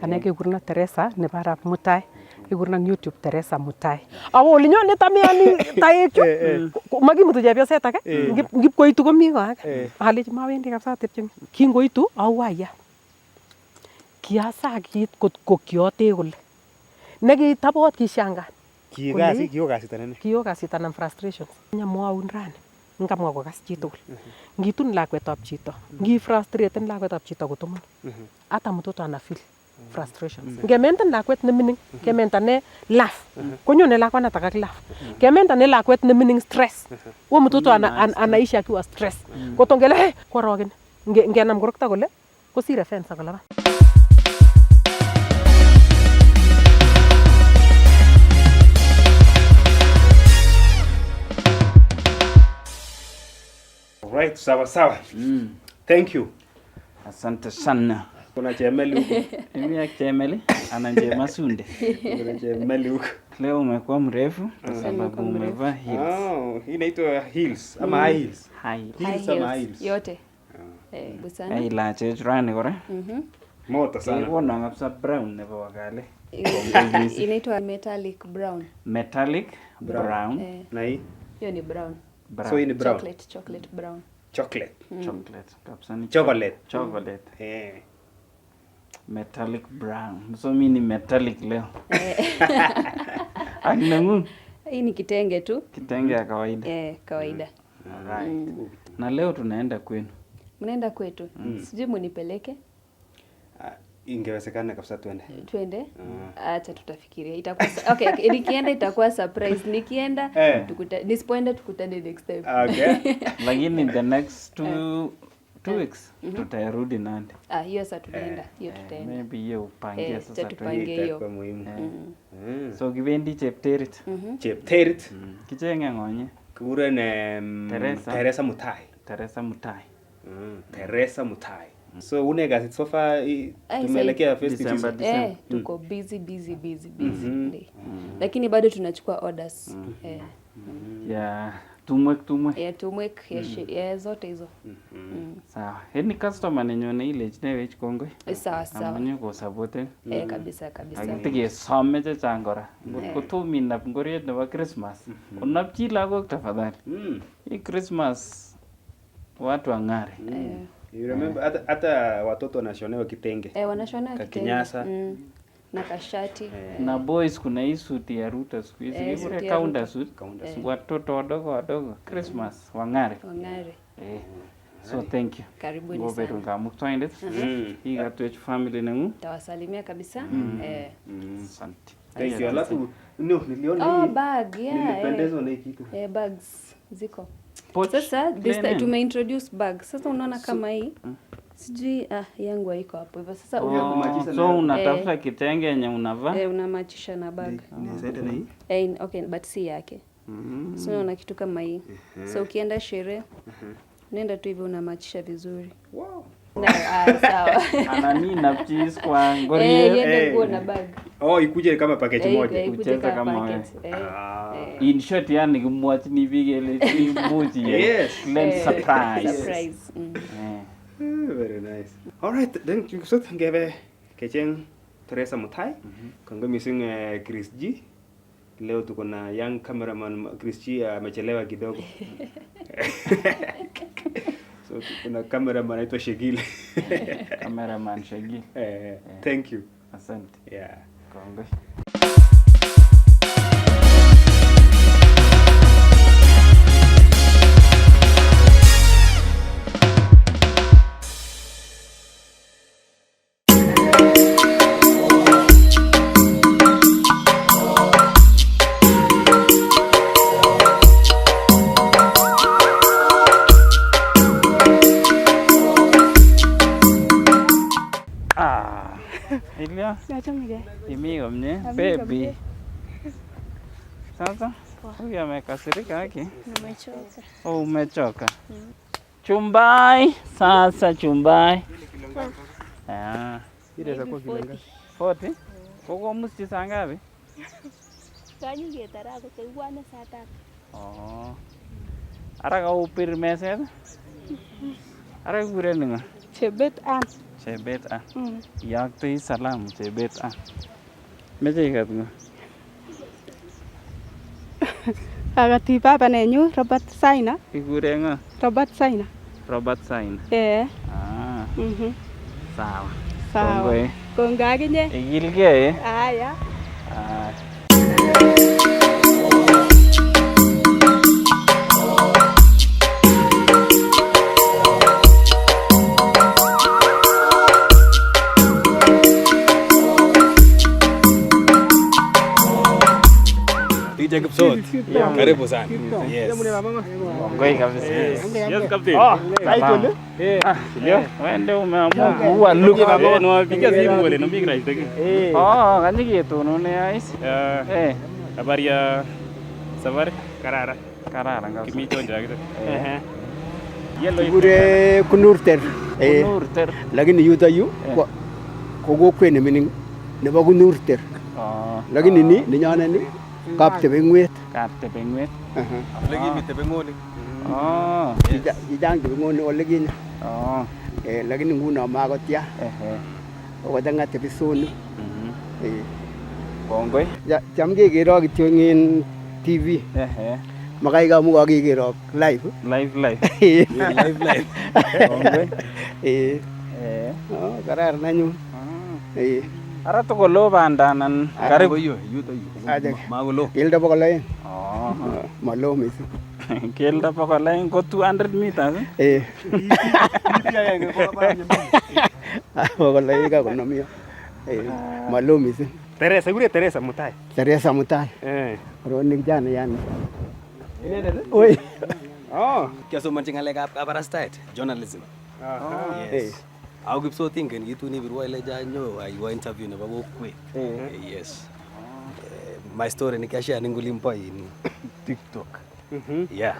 Anake kurna Teresa ne para Mutai. Kurna YouTube Teresa Mutai. Awo linyone tamiani taechu. Magimutu chepyoset ake. Ngip koitu komi ko ake. Alechi mawendi kabisa tepchen. Kingoitu awaya. Kiasakit ko kiote kole. Nekitapot kishangan. Kiokasita nan frustrations. Nyamwaun rani. Ngamwa kokas chitugul. Ngitun lakwetab chito. Ngifrustraten lakwetab chito kotomo. Hata mtoto ana feel frustrations. Ngementen lakwet ne mining, kementane laugh. Konyone lakwet anataka laugh. Kementane lakwet ne mining stress. Huyo mtoto anaishi akiwa stress. Kotongele korogen. Ngenam korokta kole kosire fence akolaba. Right, sawa. Thank you. Asante sana. Kuna chemeli huko. Mimi ya chemeli ananje masunde. Kuna chemeli huko. Leo umekuwa mrefu kwa sababu umevaa heels. Hii inaitwa heels ama high heels. Heels ama high heels. Yote. Busana. Ai la chejrani kore. Moto sana. Kuna kabisa brown nebo wakale. Inaitwa metallic brown. Metallic brown. Na hii? Hiyo ni brown. So hii ni brown. Chocolate brown. Chocolate. Kabisa ni chocolate. Metallic brown. So mimi ni metallic leo. Anangu. Hii ni kitenge tu. Kitenge ya kawaida. Kawaida. Alright. Na leo tunaenda kwenu. Mnaenda kwetu. Sijui munipeleke. Ingewezekana kabisa twende. Acha tutafikiria. Itakuwa okay, nikienda itakuwa surprise. Nikienda nisipoenda tukutane next time. Okay. Lakini the next two weeks tutarudi Nandi. Hiyo sasa tunaenda. Hiyo tutaenda. Maybe hiyo upangie sasa tupangie hiyo. Kwa muhimu. So kibendi Chepterit. Chepterit. Kichenge ngonye. Kuren Teresa Mutai. Teresa Mutai. So unega so far tumeelekea festivals. Tuko busy. Lakini bado tunachukua orders. Yeah, tumwek. Zote hizo. Sawa. Heni customer nenyone ile newe Kongo. Sawa. Amanyo ko supporten. Kabisa. Akitege some chechang kora. Ngotko tumi nap ngoriet nebo Christmas. Unapchi lagok tafadhali. Hii Christmas watu ang'are. You remember hata watoto wanashonewa kitenge. Wanashonewa kitenge. Kinyasa. Na kashati. Na boys kuna hii suit ya Ruta siku hizi. Ile counter suit. Watoto wadogo Christmas wang'are. So thank you. Karibuni sana. Gobe tungamu Tienindet. Hii gatu family nangu. Tawasalimia kabisa. Asante. Thank you. Alafu niliona hii. Bag, Nilipendezwa na hii kitu. Bags ziko. Sasa tumeintroduce bag. Sasa unaona kama hii. Sijui yangu haiko hapo hivyo. Sasa so unatafuta kitenge yenye unavaa? Unamachisha na bag. Nisaidie na hii? Okay, but si yake. So unaona kitu kama hii. So ukienda sherehe, nenda tu hivyo unamachisha vizuri. Wow. Sawa. Anani na cheese kwa ngori. Yende nguo na bag. Ikuje kama package moja. Kucheza kama wewe. In short yani kumwachi ni bigele emoji. Yes. Surprise. Very nice. All right, then so ngebe kecheng Teresa Mutai. Kongo missing Chris G. Leo tuko na young cameraman Chris G amechelewa kidogo. So kuna cameraman anaitwa Shegile. Cameraman Shegile. Thank you. Asante. Yeah. Kongo. Achamegei. Imi komye baby. Sasa huyu amekasirika haki. Nimechoka. Oh, umechoka. Chumbai sasa chumbai. Ile za kwa kilanga. 40. Koko musti saa ngapi? Kanyi ketara ko kaiwane saa 3. Oh. Ara ka upir meset? Ara kure ninga? Chebet an. Chebet an. Yaktoi salamu Chebet an. Meche ikat ngo? Akati baba nenyu Robert Saina. Ikure ngo? Robert Saina. Robert Saina. Ah. Sawa. Sawa. Kongoi akinye. Ikilgei. Aya. DJ Gibson. Karibu sana. Yes. Kongoi kabisa. Yes, Captain. Title. Leo wende umeamua kuwa look. Napiga simu wale napiga rais teke. Kanyi ketonone ais. Habari ya safari? Karara. Kararan kabisa. Kimichonja kitu. Kure kunurter. Kunurter. Lakini yuta yu ko kokwet nemining nebo kunurter. Lakini ni ninyone ni kaptebengwet. Kaptebengwet. Lagi tebengoni. Kijang tebengoni ole kinye. Lakini nguno makotya. Okotanga tebisoni. Kongoi. Cham kekero kityo ing TV. Makai kamu kakekero live. Live. Live. Kongoi. Kararan anyun. Ara tokolo bandanan karibu yuto. Magolo. Keldo pokol aeng. Malo mising. Keldo pokol aeng ko 200 meters. Pokol aeng ka konomio. Malo mising. Teresa Mutai. Teresa Mutai. Roni kijana yani. Oi. Kiasomanchi ngalekab kabarastaet, journalism. Yes. Au Kipsot ingen kitu ni birwa ile janyo aiwa interview nebo kokwet. Yes. My story ni kiashare ningulimpo in TikTok. Yeah.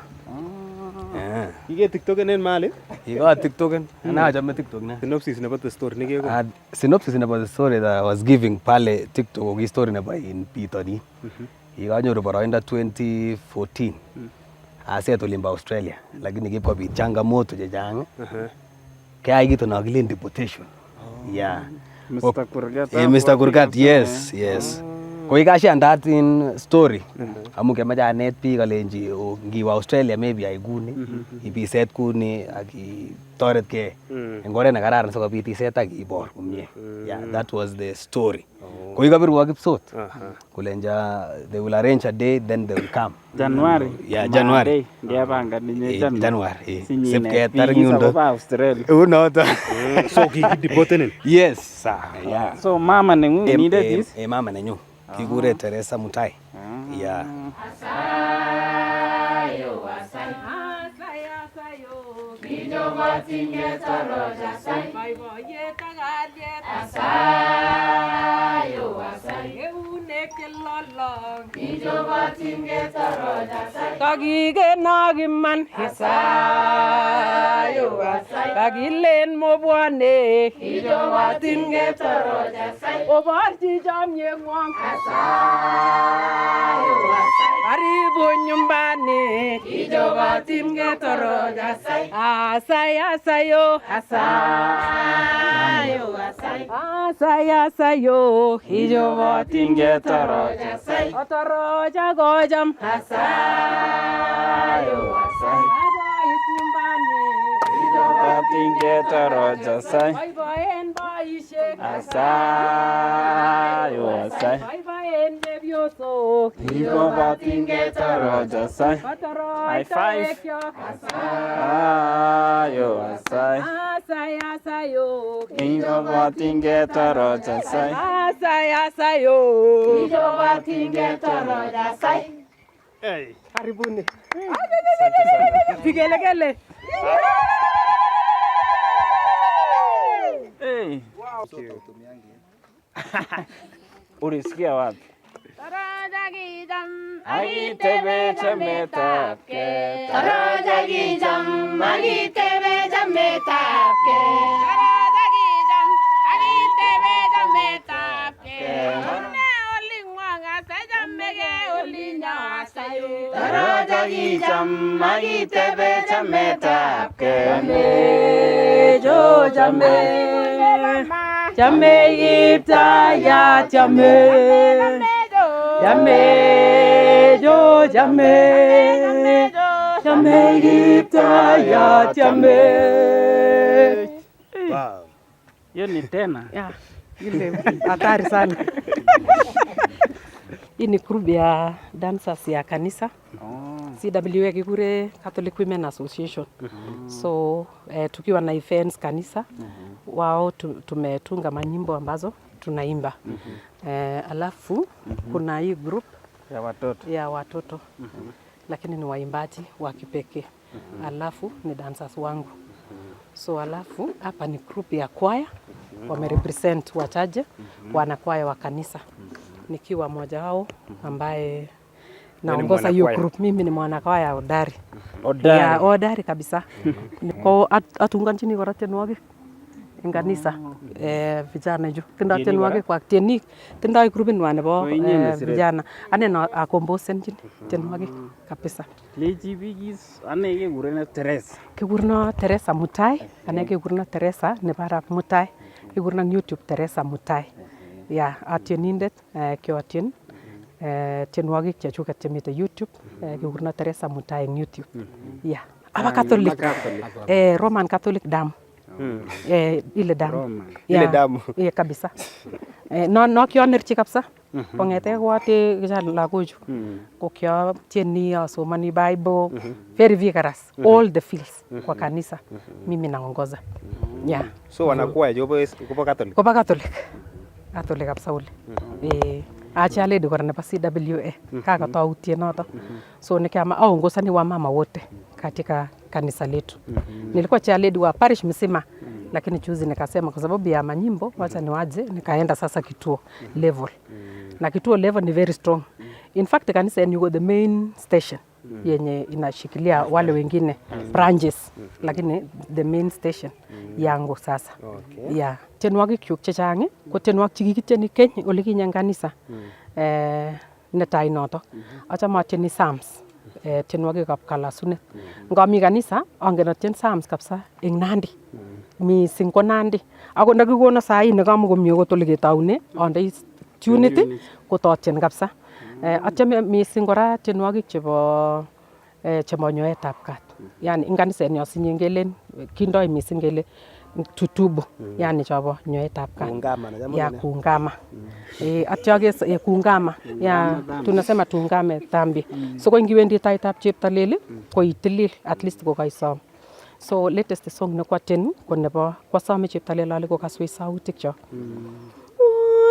Ige TikTok enen mali? Iga TikTok ana achame TikTok na. Synopsis nebo the story nikeko. Synopsis nebo the story that I was giving pale TikTok ko story nebo in Pitoni. Ikanyoru boroindo 2014. Aset olimbo Australia lakini kipkobit changamoto chechang. Kaya kitu na kilen deportation. Yeah. Mr. Kurgat. Mr. Kurgat, yes. Ko ikashandat in story. Amu kemache anet biik alenji ngiwa Australia maybe aiguni, ibiset kuni akitoretkei. Eng oret ne kararan sikobit iset akibor komie. Yeah, that was the story. Ko ikabirwa Kipsot. Kulenja they will arrange a day then they will come. January. Yeah, January. Ndiapanga ninye January. Sipketar nyundo. Australia. Unoto. So kikideportenen. Yes. Yeah. So mama nengu needed this. Mama nenyu. Kigure Teresa Mutai. Yeah. Kakigenagiman kakilen mobwane kijowatin getoroja obarchi chamyengwong karibu nyumbani kijowatin getoroja asayo kijowatin getoroja otoroja gojam aboit nyumbani Kijowatin getoroja sai. boiboen boishek boiboen chepyosok Kijowatin getoroja sai. High five. Asayo Kijowatin getoroja sai. kijowatin getoroja sai. Karibuni. Vigelegele. Hey. Ulisikia wapi? Taraja kijam agitebe chametapke. Taraja kijam agitebe chametapke. Taraja kijam agitebe chametapke. Onne olingwanga sajamege olinya sayu. Taraja kijam agitebe chametapke. Jo jame. Jame ipta ya jame. Jame jo jame. Jame ipta ya jame. Wow. Hiyo ni tena. Ya, ile hatari sana. Hii ni group ya dancers ya kanisa. CWA kikure Catholic Women Association. So tukiwa na events kanisa wao tumetunga manyimbo ambazo tunaimba. Alafu kuna hii group ya watoto lakini ni waimbaji wa kipekee. Alafu ni dancers wangu. So alafu hapa ni group ya kwaya wamerepresent wachache wanakwaya wa kanisa. Nikiwa mmoja wao ambaye naongoza hiyo group. Mimi ni mwanakwaya hodari. Ya hodari kabisa. Niko atunga nchini kora tienwogik eng kanisa vijana ju. Tindoi tienwogik kwa tienik. Tindoi grupit nywan nebo vijana. Ane na akombosen tienwogik kabisa. Lechi bigis ane kekuren Teresa. Kekuren Teresa Mutai. Ane kekuren Teresa nebo Arap Mutai. Kekuren YouTube Teresa Mutai. Ya Tienindet kiotien tienwogik chechuket chemite YouTube kekuren Teresa Mutai eng YouTube. Ya. Aba Catholic. Roman Catholic damu. Ile damu. Ile damu. Kabisa. No kionerchi kabisa. Kongete kwate kijana lagochu. Ko kiotieni asomani Bible. Very vigorous. All the fields kwa kanisa. Mimi naongoza. Yeah. So wanakuwa jopo Catholic. Kopa Catholic. Catholic kabisa ule. Acha lady kora nebo CWA kakatoa noto. So nikiama aongozani wa mama wote katika kanisa letu. Nilikuwa chair lady wa parish mzima lakini juzi nikasema kwa sababu ya manyimbo wacha niwaje nikaenda sasa kituo level. Na kituo level ni very strong. In fact kanisa ni the main station yenye inashikilia wale wengine branches lakini the main station yangu sasa. Yeah. Tienwogik chuk chechang ko tienwogik chikikitieni keny ole kinyen kanisa. Netai noto. Achame atieni Psalms. Tienwogikab kalasunet. Ngami kanisa angen atien Psalms kabisa eng Nandi. Mising ko Nandi. Ako ndakikono sai nekamukomie kot ole ketaune andei tunit kototien kabisa. Atieme mising kora tienwogik chebo nyoetab kat. Yani eng kanisa ni asinye ngelen kindoi mising ngele tutubu yani chabo nyoetab kat. Ya kuungama. Atiage kuungama. Ya tunasema tuungame dhambi. So kwa ngiwendi taitab cheptalel ko itilil at least ko kaisom. So latest song ne kwaten ko nebo kwasome cheptalel ale ko kaswe sautik cho.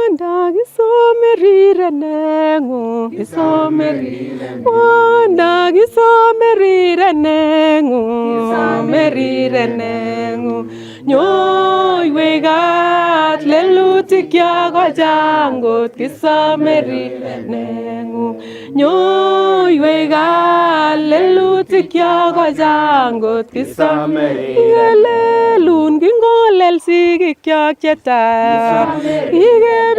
Wanda gisomeri nengu gisomeri. Wanda gisomeri nengu gisomeri nengu. Nyoy wegat lelutik ya kojangot gisomeri nengu. Nyoy wegat lelutik ya kojangot gisomeri. Lelun kingolel sigik yak cheta.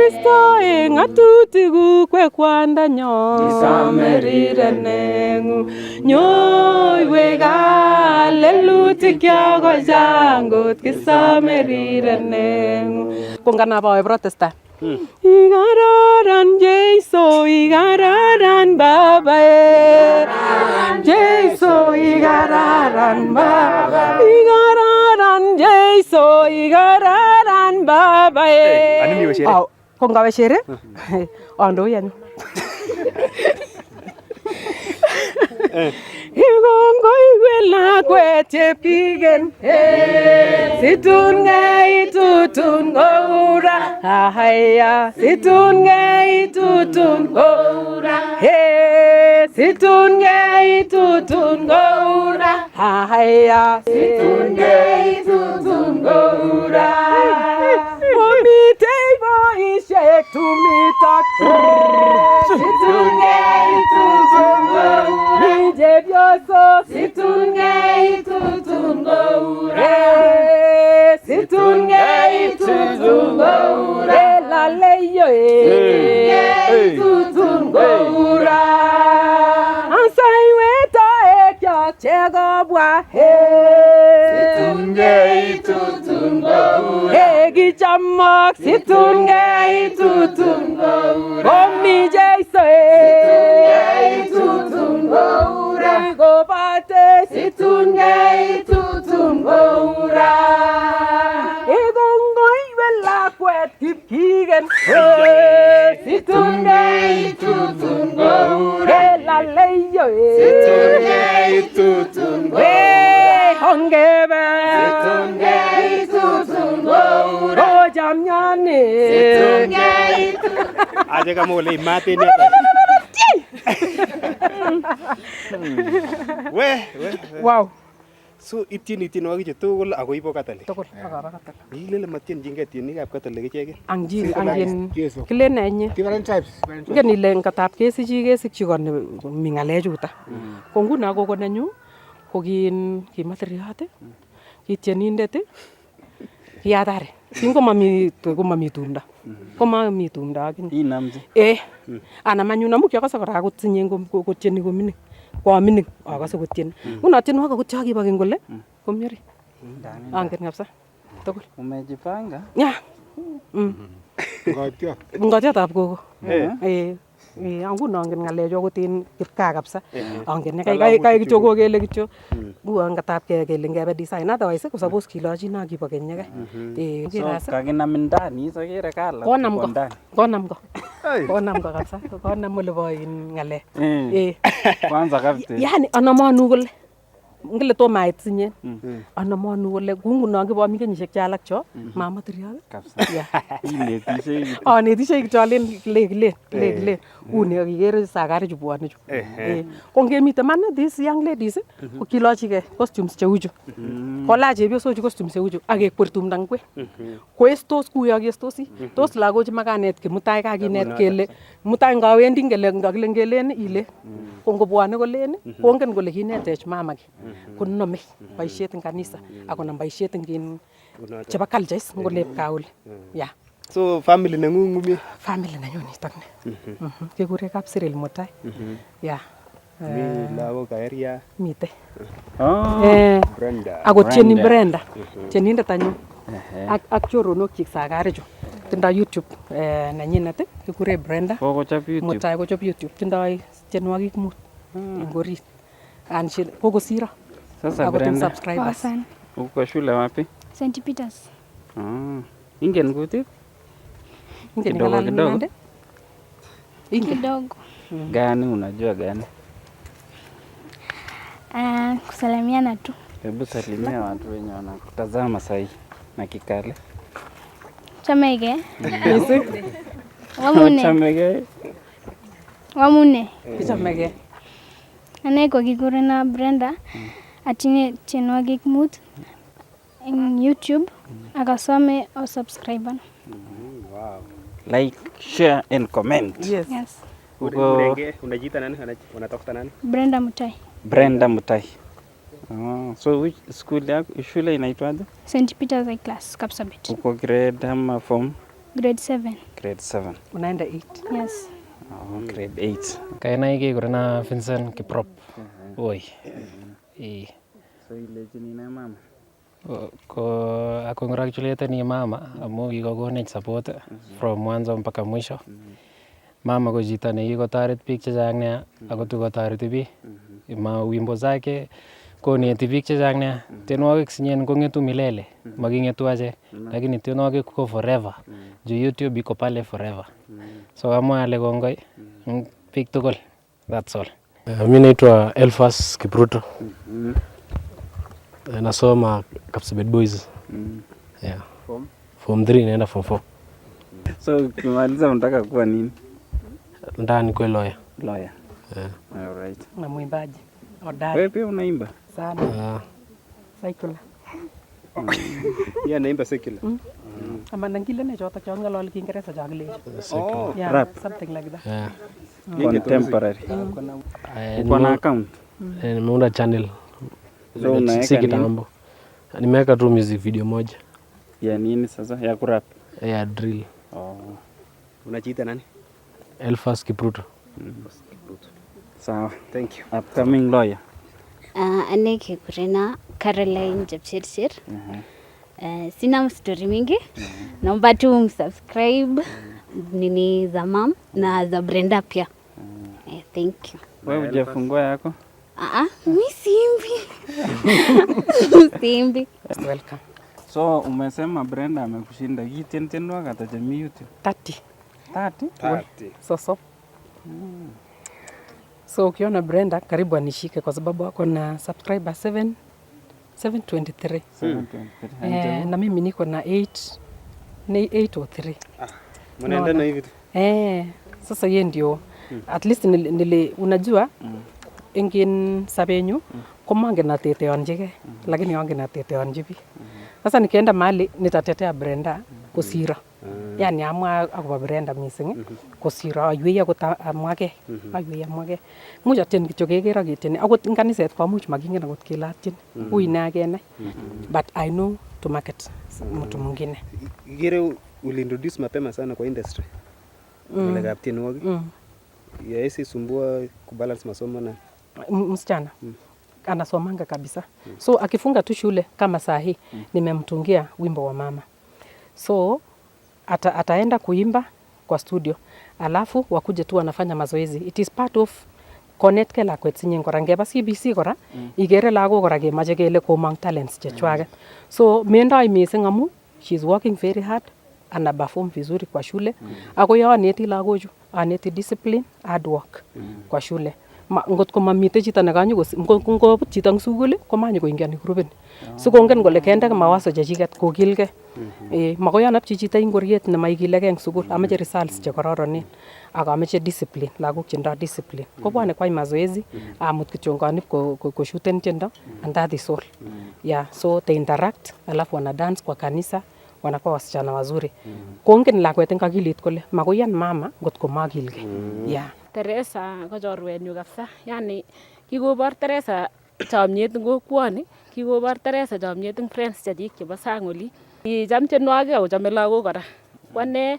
Bisto eng atutik kwe kwanda nyo gisomeri nengu. Nyoy wegat lelutik ya kojangot gisomeri nengu. Pongana bae Protestant. Igararan Jesu, igararan Baba, Jesu, igararan Baba, igararan Jesu, igararan Baba. Anini washere? Kung gawe shere? Ando yan. Igongo igwela kwete pigen situn ngai tutun gora haya situn ngai tutun gora situn ngai tutun gora haya situn ngai tutun gora omite bo ishe Aja kamu boleh mati ni. Weh. Wow. So itin wagi tu gol aku ipo katali. Tugul agaba katal. Ile matin jinga tin ni kap katali kecheke. Angin kilen nenye. Different types. Ngen ile katab kesich kon mi ngalechuta. Ko nguno gogo nenyu ko ki materiat ki tienindet ki atare. Singomami tumda. Komami tumda akin. Inamji. Anamanyun amu kiakase kora kotinye kotieni komining. Kwa mining akase kotieni. Nguno tienwogik akot chakibo keny kole komieri. Angen kabisa. Tugul. Umejipanga? Ya. Ngotiatab gogo. Nguno angen ngalechu akot en kipkaa kabisa. Angen kai kityo kokele kityo. Nguno katab kele ngebe design otherwise ko suppose kilochino kibo keny So kakinamin ndani sakere kala. Konam ko kabisa. Konam ole bo ngale. Kwanza kabisa. Yani anamanu kole ngile to mait sinye. Anamanu kole kunguno kibo mi kenyisiek chalak cho mamaterial. Kabisa. Inetishe. Anetishe kityo alen le. Uni akikere sakare chu bwone chu. Ko ngemite man these young ladies ko kilochige costumes cheu chu. Kolach chepyosok chu costumes cheu chu ak kekwer tumdo ngwe. Koestos kuyo kestosi. Tos lagochu makanet mutai kakinet kele mutai ngawendi ngele ngakile ngelen ile. Ko ngobwone kolen kongen kole kinetech mamaki. Konome boisiet eng kanisa akonam boisiet eng chebo cultures ngolep kauli. Yeah. So family nengung mi? Family nenyu nitok ni. Kekure kap Cyril Mutai. Yeah. Mi lagok area. Mite. Brenda. Ako tieni Brenda. Tienindet anyun. Ak choronok chik sakare chu. Tindoi YouTube nenyinet kekure Brenda. Kokochop YouTube. Mutai kochop YouTube. Tindoi tienwogik 5 eng orit. Kokosiro. Sasa Brenda. Subscribers. Uko shule wapi? St. Peters. Ingen kutit? Kidogo. Kidogo. Gani unajua gani? Kusalimiana tu. Hebu salimia watu wenye wanakutazama sahi na kikale. Chamege. Wamune. Chamege. Wamune. Chamege. Ane ko kigurena Brenda. Atinye tienwogik 5 en YouTube. Akasome o subscribe. Wow. Like, share and comment. Yes. Unajiita nani? Unatafuta nani? Brenda Mutai. Brenda Mutai. So which school yako? Shule inaitwaje? St. Peters High Class, Kapsabet. Uko grade ama form? Grade 7. Grade 7. Unaenda 8. Yes. Grade 8. Kaina iki kurena Vincent Kiprop. Oi. So ile jini na mama? Ko congratulate ni mama amu kikokonech support from mwanzo mpaka mwisho. Mama ko chito ne kikotoret biik chechang nea ako tukotoreti biik. Wimbo zake koneti biik chechang nea. Tienwogik sinyen kong'etu milele, making'etu achek, lakini tienwogik ko forever. Juu YouTube iko pale forever. So amwa ale kongoi biik tugul. That's all. Mimi naitwa Elfas Kipruto. Nasoma Kapsabet Boys. Yeah. Form 3 naenda form 4. So ukimaliza unataka kuwa nini? Ndani kwa lawyer. Lawyer. All right. Na mwimbaji. Hodari. Wewe pia unaimba? Sana. Secular. Yeye anaimba secular. Ama nangile ne choto chon ngalali Kiingereza chakile. Oh, Yeah, rap. Something like that. Yeah. contemporary. Uko na account? Nimeunda channel. So unaweka Si nini? kitambo. Nimeweka tu music video moja. Ya nini sasa? Ya kurap? Ya drill. Unajiita nani? Elfas Kipruto. Sawa. Thank you. Upcoming lawyer. Ane kikureana Caroline Jepchirchir. Sina story mingi. Naomba tu msubscribe nini za mam na za Brenda pia. Thank you. Wewe hujafungua yako? Mi simbi. Simbi. Welcome. So umesema Brenda amekushinda. Hii tienwa kata jamii YouTube. 30. So. So ukiona Brenda karibu anishike kwa sababu ako na subscriber 723. Na mimi niko na 803. Mnaenda na hivi tu. Sasa yeye ndio at least unajua engin sabenyu komangen ateteonjige lakini yangen ateteonji biik. Sasa nikienda mahali nitatetea Brenda kusira. Yani amwa akobo Brenda missing kosira aywei akot amwage. Much atien kityo keker aketieni akot ing kaniset komuch makingen akot kele atien. Ui na kenai. But I know to market mtu mwingine. Igere uliintroduce mapema sana kwa industry. Ile tienwogik. Yaisi sumbua kubalance masomo na msichana anasomanga kabisa. So akifunga tu shule kama saa hii nimemtungia wimbo wa mama. So ataenda kuimba kwa studio. Alafu wakuje tu wanafanya mazoezi. It is part of connect ke lakwet sinyen kora ngeba CBC kora igere lagok kora kemache kele komang talents chechwaget. So mendoi missing amu she's working very hard ana perform vizuri kwa shule. Ako yo aneti lagochu, aneti discipline, hard work kwa shule. Ngot ko mamite chito nekanyo ngobut chito eng sukul komanyo koingiani grupit. Sikongen kole kende mawazo chechiket kokilge. Makoi anapchi chito ingoriet nemaikilege eng sukul, amache results che kororonen ak amache discipline, lagok chendo discipline. Kobwane kwai mazoezi, amut kityo nganip koshuten tiendo and that is all. So they interact, alafu wana dance kwa kanisa, wanakuwa wasichana wazuri. Kongen lakwet eng akilit kole makoyan mama ngot ko makilge. Teresa ko chorwenyu kabisa. Yani kikobor Teresa chomyet eng kokwoni, kikobor Teresa chomyet eng friends chechik chebo sang oli. Kicham tienwogik ako chome lagok kora. Wane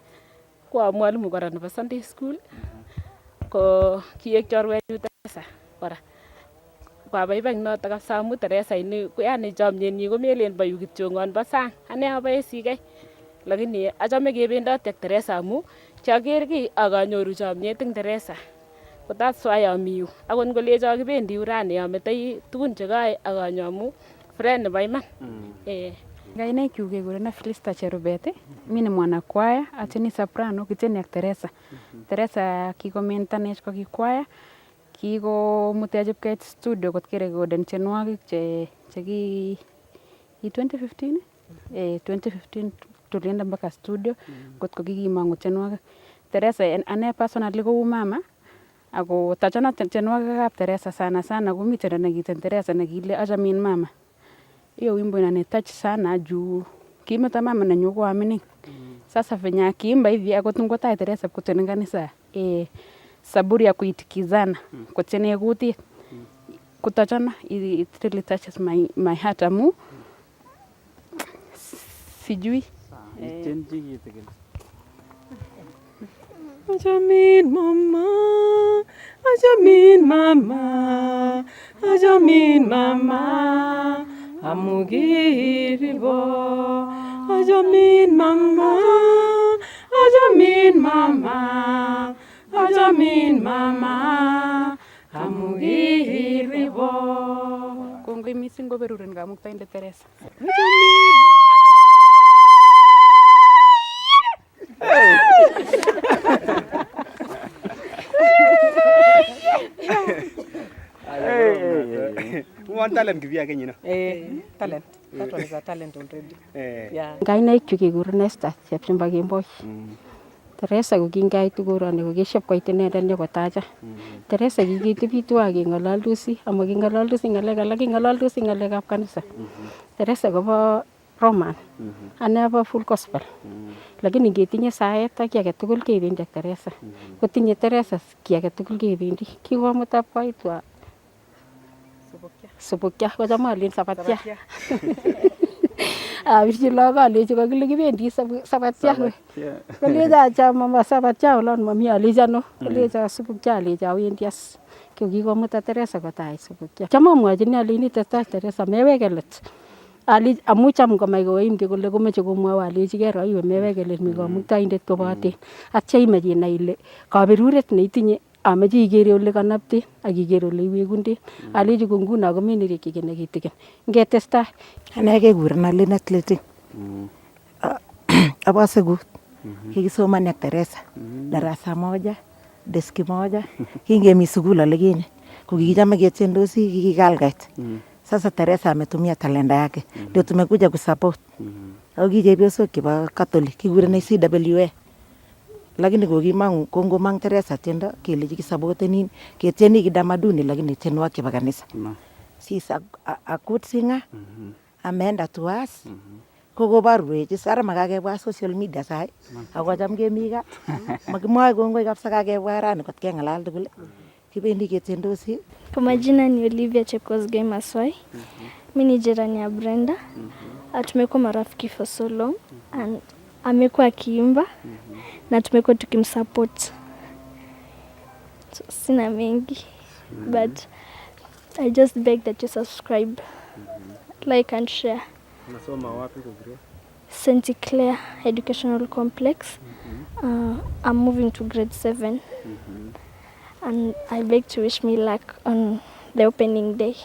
ko mwalimu kora nebo Sunday school. Ko kiek chorwenyu Teresa kora. Kwabaibai noto kabisa amu Teresa ini yani chomyenyi komelen bo yu kityongon bo sang. Ane aboe sikei. Lakini achame kebendoti ak Teresa amu kiaker ki akanyoru chomyet eng Teresa. Ko that's why ami yu. Akot ngolecho kibendi yu rani ametoi tugun chekae akanyo amu friend nebo iman. Kainaikyu kekurena Filista Cherubet. Mi ni mwana kwaya, atieni soprano, kitieni ak Teresa. Teresa kikomentanech kwa kikwaya, kikomutech ipkeit studio kot kirekoden tienwogik cheki 2015. 2015 tulienda mpaka studio kot ko kikimangu tienwogik. Teresa ane personally kou mama ako tachana tienwogikab Teresa sana komi tiendo nekiten Teresa nekile achamin mama. Hiyo wimbo inanitouch sana juu kimeto mama nenyu ko amining. Sasa venye akiimba hivi akot ngotai Teresa kutieni kanisa saburi ya kuitikizana kutieni kutit kutachana it really touches my heart amu sijui Ajamin mama, ajamin mama, ajamin mama, amugiribo. Ajamin mama, ajamin mama, ajamin mama, amugiribo. Kongoi missing koberuren kamuktaindet Teresa. One talent kivya kenyino. Talent. That one is a talent already. Kainaikyu kekurena Esther Chepchumba Kemboi. Teresa ko kingaitu koroni ko kishop koit inendet nyokotacha. Teresa kikitebi tuwai keng'ololdosi ama keng'ololdosi ng'alek alak keng'ololdosi ng'alekab kanisa. Teresa kobo Roman. Ane abo full gospel. Lakini ngetinye saet ak kiy age tugul kebendi ak Teresa. Kotinye Teresa kiy age tugul kebendi. Kikomuta koitwa Subukia kocham alen Sabatia. Abirchi lagok alechi kakile kibendi Sabatia. Kolecho acha mama Sabatia olon mami alechi ano. Kolecho Subukia alechi awendi as. Kikomuta Teresa kotai Subukia. Cham amwachini aleni testai Teresa meweke let. Ali amu cham komach koimke kole komeche komwowo alechi kero iwe meweke let mi Kamuktaindet koboten. Atya imach inai ile kaberuret neitinye ameche ikere ole kanapten ak ikere ole iwekunde. Alechi ko nguno komi nerekyi kene kitikin. Ngetestai. Ane kekurenon Linet Leting. Abo sekut. Kikisomani ak Teresa. Darasa moja, deski moja. Kingemi sukul olekinye. Kukichame ketyendosi kikikalkait. Sasa Teresa ametumia talenta yake. Ndio tumekuja kusupport. Au kijepyosok chebo Catholic kikuren CWA. Lakini kongomang Teresa tiendo kelechi kisupportenin ketieni kidamaduni lakini tienwogik chebo kanisa. She's a good singer. Ameenda to us. Kokobarwech sara makakebwa social media sai. Ako cham kemi gaa. Makimwoe kongoi kabisa kakebwa rani kot kengalal tugul. Kibendi ketyendosi. Kwa majina ni Olivia Chepkosgei Maswai. Mimi ni jirani ya Brenda. Tumekuwa marafiki for so long and amekuwa akiimba na tumekuwa tukimsupport. So, sina mengi but I just beg that you subscribe, like and share. Unasoma wapi kwa? St. Clair Educational Complex. I'm moving to grade 7. And I beg to wish me luck on the opening day.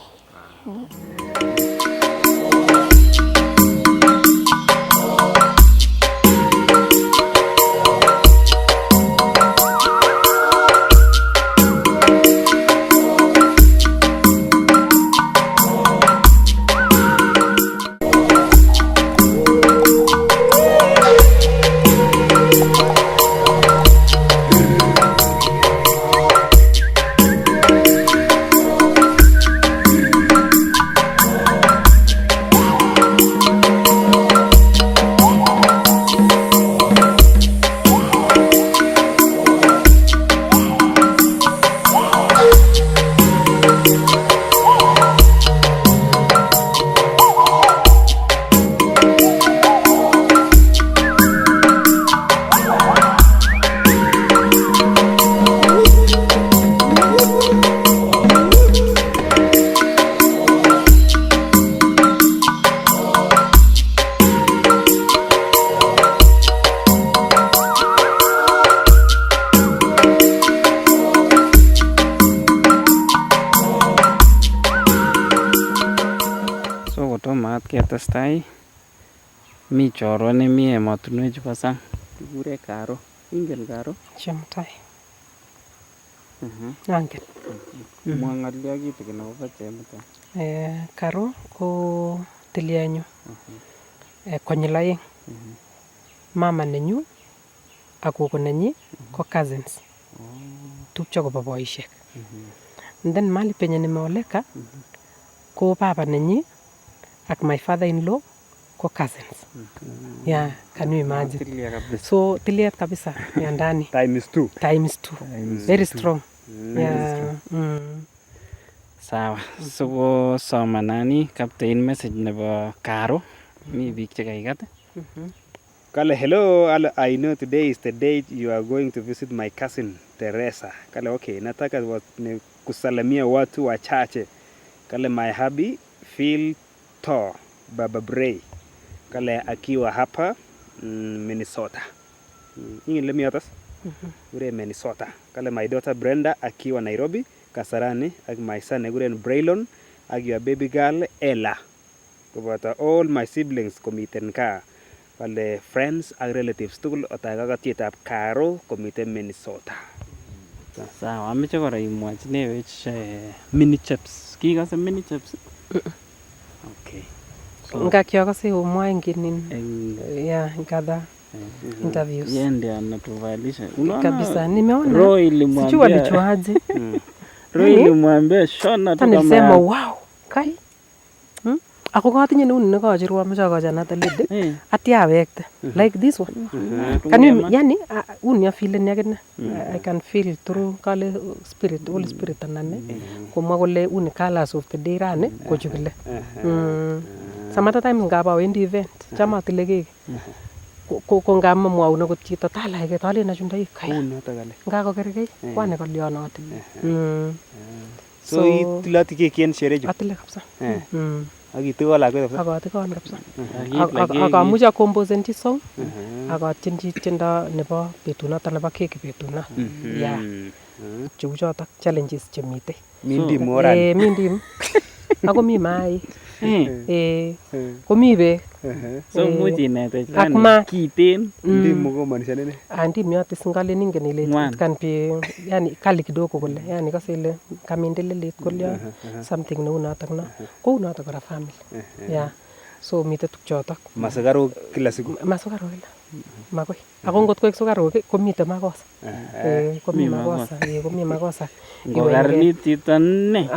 Ketestai mi chorwa nemi emotinwek chebo sang kikure Karo. Ingen Karo? Chemutai. Angen. Mwa ng'alyo kitikin akobo Chemutai. Karo ko tilienyu konyil aeng. Mama nenyu ak gogo nenyi ko cousins. Tupcho kobo boisiek. And then mali penye nimeoleka ko baba nenyi ak my father-in-law ko cousins. Yeah, can you imagine? So tiliet kabisa ya ndani. Times 2. Times 2. Very strong. Yeah. Sawa. So somanani captain message nebo Karo. Mi biik che kaikat. Kale, hello, I know today is the date you are going to visit my cousin Teresa. Kale, okay, nataka kusalamia watu wachache. Kale, my hubby feel Baba Bray kale akiwa hapa Minnesota. Let me others. Ure Minnesota. Kale my daughter Brenda akiwa Nairobi Kasarani ak my son Eguren Braylon ak your baby girl Ella. Koboto all my siblings komiten ka. Kale friends ak relatives tugul otakakatietab Karo komiten Minnesota. Sawa, ameche kora imwachinewech mini chaps. Kikase mini chaps? Okay. Ngakiakase umwae nginin kadhaa interviews. Yeye ndiye anatuvalisha. Kabisa nimeona. Roy ilimwambia. Sijui alichuaje. Roy ilimwambia shona tu kama. Nilisema wow. Kai. ako katinye neuni nekacherwa amache akochanat lid atya awekte like this one can you yani uni afeeleni akine I can feel through kale spirit holy spirit anane komwa kole uni colors of the day rani kochukile samata times ngaba wendi event chama atile keki ko ngama mwaun akot chito talaike talen achundoi kai ngakokergei kwane kalyonote so itilati keki en sherehe ju atile kabisa akitikon lakwet kabisa akatikon kabisa akamuche akomposen chi song akatyenchi tiendo nebo betunoto nebo keki betuna ya cheu chotok challenges chemite mindim orani mindim ako mi mai komi beek so much inete ak maat kiten ndimu komaanisha nini ndimu yote singalen ingen ile it can be yani kali kidogo kole yani kase ile kamindelelet kolyo something neu notok no kou notok kora family yeah so mite tukchotok masukaruk kila siku masukaruk kila makoi ako ngot koek sukaruk komite makosa komi makosa ngokaranit chito ne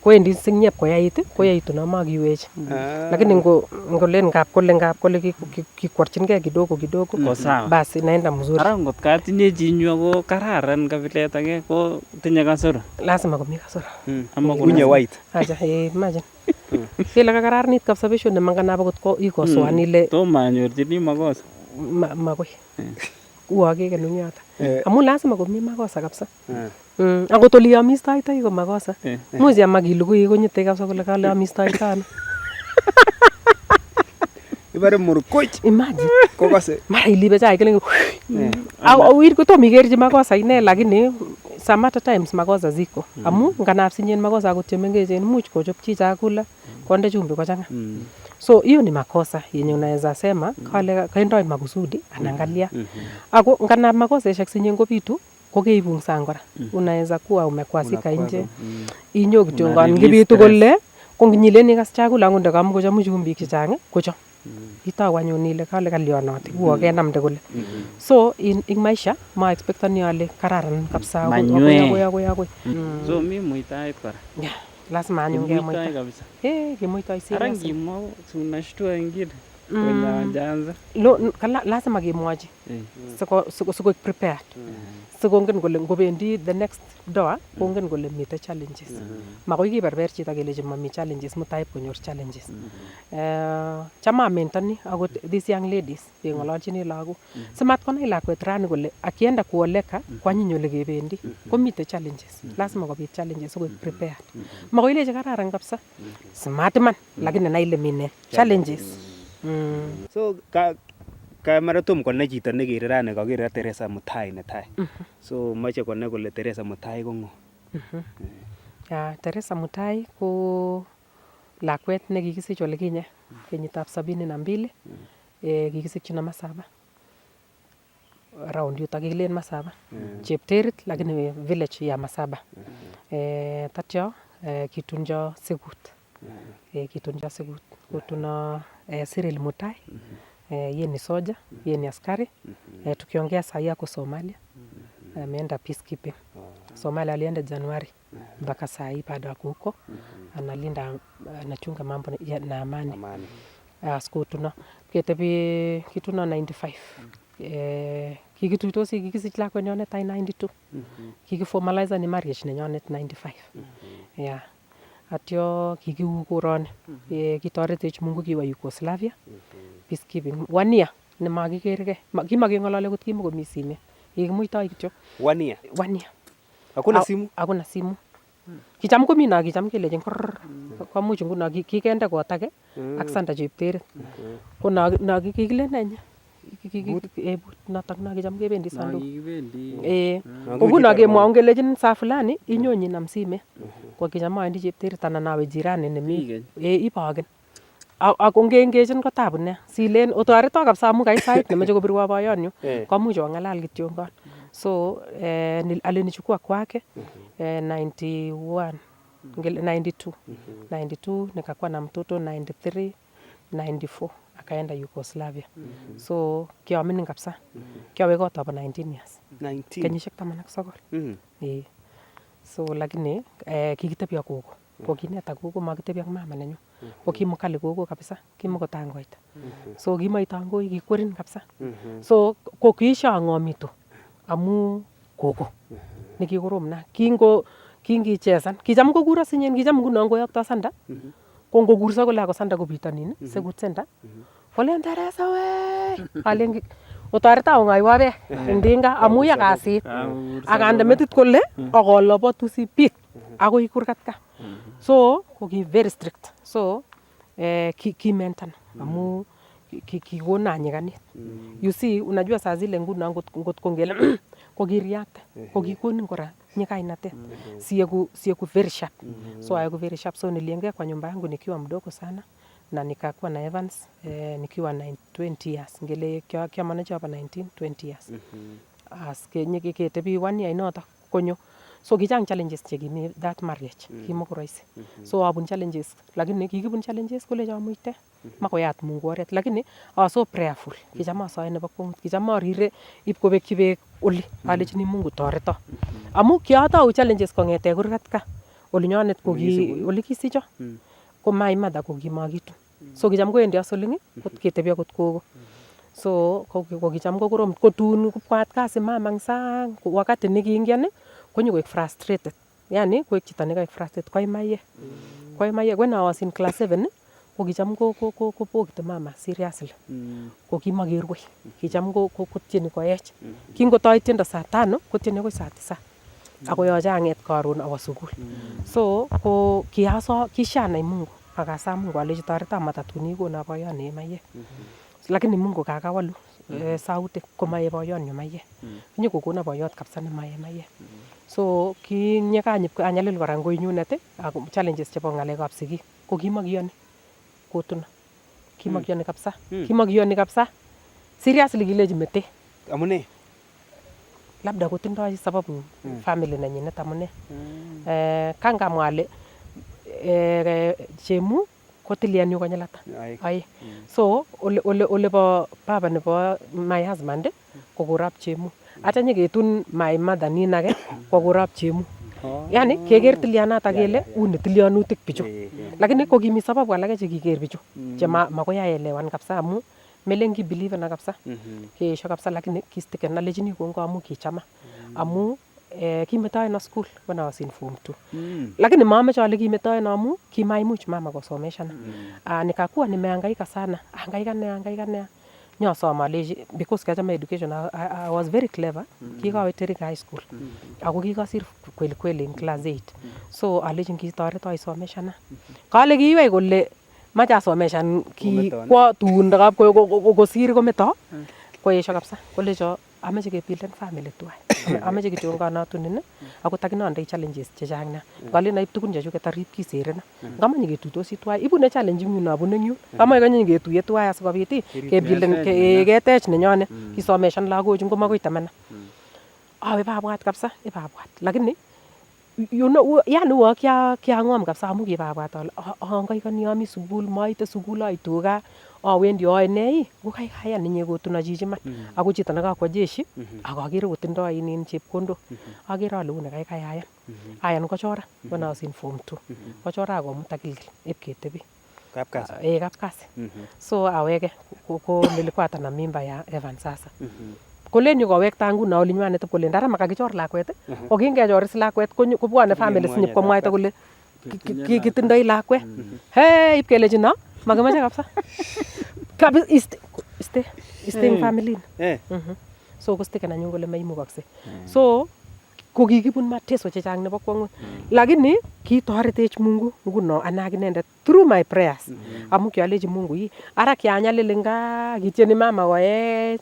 kwendi singnyep koyaitu no makiwech lakini ngolen ngap kole kikwarchingei kidogo basi inaenda mzuri ara ngot katinye chinyu ko kararan kabilet age ko tinye kasoro lazima komi kasoro ama kunye white acha imagine kile kararanit kabisa besho ne mangana akot ko ikosoan ile to manyorchini makosa makoi uage kenunyata amu lazima komi makosa kabisa akot oli amistoitoi ko makosa muzi amakilugui konyite kabisa kole kale amistoitoi ibare murkoch imagine kokase mara ilibe chai kile au kotom ikerchi makosa ine lakini some other times makosa ziko amu nganap sinyen makosa akot chemengechen much kochopchi chakula konde chumbi kochanga so hiyo ni makosa yenye unaweza sema kale kaendoi makusudi anaangalia ako nganap makosa sinyen kobitu kokeibung sang kora unaweza kuwa umekwasika nje inyo kityongan kibitu kole konginyileni kas chakula ngonde kamukochamu chumbik chechang kochom itau anyun ile kale kalyonoti uokenamde kole so in maisha ma expectani ale kararan kabisa akoi so mi muitaet kora lazima anyun kemuita kabisa kemuitoi serious ara ngimwa tunashtua ingine kwenye lazima kemwochi siko prepared sikongen kole ngobendi the next door kongen kole mite challenges makoi kiberber chito kelechi mami challenges mutai konyor challenges chama mentoni akot these young ladies ngololchini lagok simat konai lakwet rani kole akienda kuoleka kwanyiny ole kebendi komite challenges lazima kobit challenges siko prepared makoi leche kararan kabisa smart man lakini nai ile mine challenges so mara tom konai chito nekere rani kakere Teresa Mutai netai so mache konai kole Teresa Mutai ko ngo Teresa Mutai ko lakwet nekikisich ole kinye kenyitab 72 kikisikchi na Masaba around yuto kikilen Masaba chepterit lakini village ya Masaba tatyo kitunjo Sigut kutuna Cyril Mutai yeye ni soja, yeye ni askari. Tukiongea saa hii ako Somalia. Ameenda peacekeeping. Somalia alienda Januari mpaka saa hii bado ako huko. Analinda anachunga mambo na amani. Skutuna ketebi kituna 95. Kikituitosi kikisich lakwa nyonet 92. Kikiformalize ni marriage nenyonet 95. Yeah. Atyo kikiukurone kitoretech Mungu kiwa Yugoslavia peacekeeping 1 year nemakikerge kimakengolole kot kimakomi simet kikimuitoi kityo 1 year hakuna simu kicham komi na kicham kelechin komuch nguno kikende kot age ak Santa chepterit ko na kikilen nenye but notok na kicham kebendi sandu nguno kemwaun kelechin saa fulani inyonyi nam simet kwa kicham awendi chepterit anan nawe jirani nemi ibogen ako ngengechin ko tabu ne silen otoreto kabisa amu kai sait nemeche kobirwa boyonyu komuch ongalal kityo ngon so alinichukua kwake 91 92 nikakuwa na mtoto 93 94 akaenda Yugoslavia so kiamini kabisa kiawe kot abo 19 years kenyishek 19 so lakini kikitebi ak gogo ko kineta gogo makitebi ak mama nenyu ko kimukali gogo kabisa kimukotangoita so kimaitangoi kikwerin kabisa so ko kiishang'omitu amu gogo nekikorom na kingichesan kicham kokuro sinyen kicham nguno ngoyokto sanda ko ngokurso kole ako sanda kopitonin sekut senda kolen Teresa we alen otoreta ong'aiwa beek eng tinga amu ya kasit akande metit kole akolopatu sipit akoi kurgat ka so ko ki very strict so ki mentan amu kikona nyikanit you see unajua saa zile nguno ngot kongele ko kireact ko kikonin kora nyikainatet sieku very sharp so ayeku very sharp so niliingia kwa nyumba yangu nikiwa mdogo sana na nikakuwa na Evans nikiwa 20 years ngele kia manager hapa 20 years as kenye ketebi 1 year inota konyo so kichang challenges chekimi that marriage kimoko rahisi so abun challenges lakini kikibun challenges kole chamuite makoyat Mungu oret lakini I was so prayerful kicham asoe nebo kong kicham arire ip kobekchi beek oli alechini Mungu toreto amu kiatau challenges kongete kurgat ka olinyonet ko ki oli kisicho ko my mother ko kimakitu so kicham koendi asoling kot ketebi akot gogo so ko kicham ko korom kotun kupwat kasi mama eng sang wakati nikiingian konyo koek frustrated yani koek chito nekaek frustrated koy maye when I was in class 7 ko kicham ko pokite mama seriously ko kimakerwei kicham ko tieni koech kingotoi tiendo saa 5 kotieni akoi saa 9 ako yoche ang'et karon awo sukul so ko kishanai Mungu akasam Mungu alechi toreta matatun ikona boyot ne maye lakini Mungu kakawalu sautik komaye boyot ne maye nyikokona boyot kabisa ne maye so kinyekanyip anyalil kora ngoinyunet ak challenges chebo ng'alekab sigik ko kimakiyoni kotuna kimakiyoni kabisa seriously kilechi mete amune labda kotindoi sababu family nenyinet amune kangamwa ale chemu kotilian yu konyil ata ai so ole bo baba nebo my husband ko kurap chemu acha nyeketun my mother ninake ko kurap chemu yani keker tilianata kele uni tilianutik bichu lakini ko kimi sababu alake chekiker bichu che makoi aelewan kabisa amu melen ki believe na kabisa keesho kabisa lakini kistiken alechini kongo amu kichama amu kimetoe na school when I was in form 2 lakini mameche ale kimetoe na amu kimaimuch mama kusomeshana nikakuwa nimehangaika sana hangaika nyosoma aleji because kachama education I was very clever kikawe Terika high school ako kikasir kweli in class 8 so aleji kitoreto isomeshana kale kiiwei kole macha asomeshan ki kwa tundakab kosir kometo koesho kabisa kolecho ameche kebuilden family tuwai ameche kityo nganatunin ako takinandei challenges chechang na ngalen aib tugun chechuket arip kiserena ngamanye ketuitosi tuwai ibune challenge nguno abune yu kamae kanye ketuiye tuwai asikobit kebuilden ketech nenyone kisomeshan lagochu ngomakoi tamana awe babwat kabisa ibabwat lakini you know yani wa kiang'om kabisa amu kibabwat ale angaikani ami sukul maite sukul aitu gaa awendi ae nei ko kayan inye kotuna chichiman ako chito nekakwo jeshi akakere kotindoi inin chepkondok akere ale une kai ayan kochora when I was in form 2 kochora akomuta kilgil ipketebi kapkasi so aweke ko nilikuwa hata na mimba ya Evan sasa kolen yu kowekta nguno olinywanet kole ndara makakichor lakwet ko kingechoris lakwet kobwane family sinyip komwaita kole kitindoi lakwet ip kelechi no makimache kabisa iste eng family so kostiken anyun kole maimukakse so ko kikibun mateso chechang nebo kwang'ut lakini kitoretech Mungu nguno anak inendet through my prayers amu kialechi Mungu ara kianyalil nga kitieni mama koech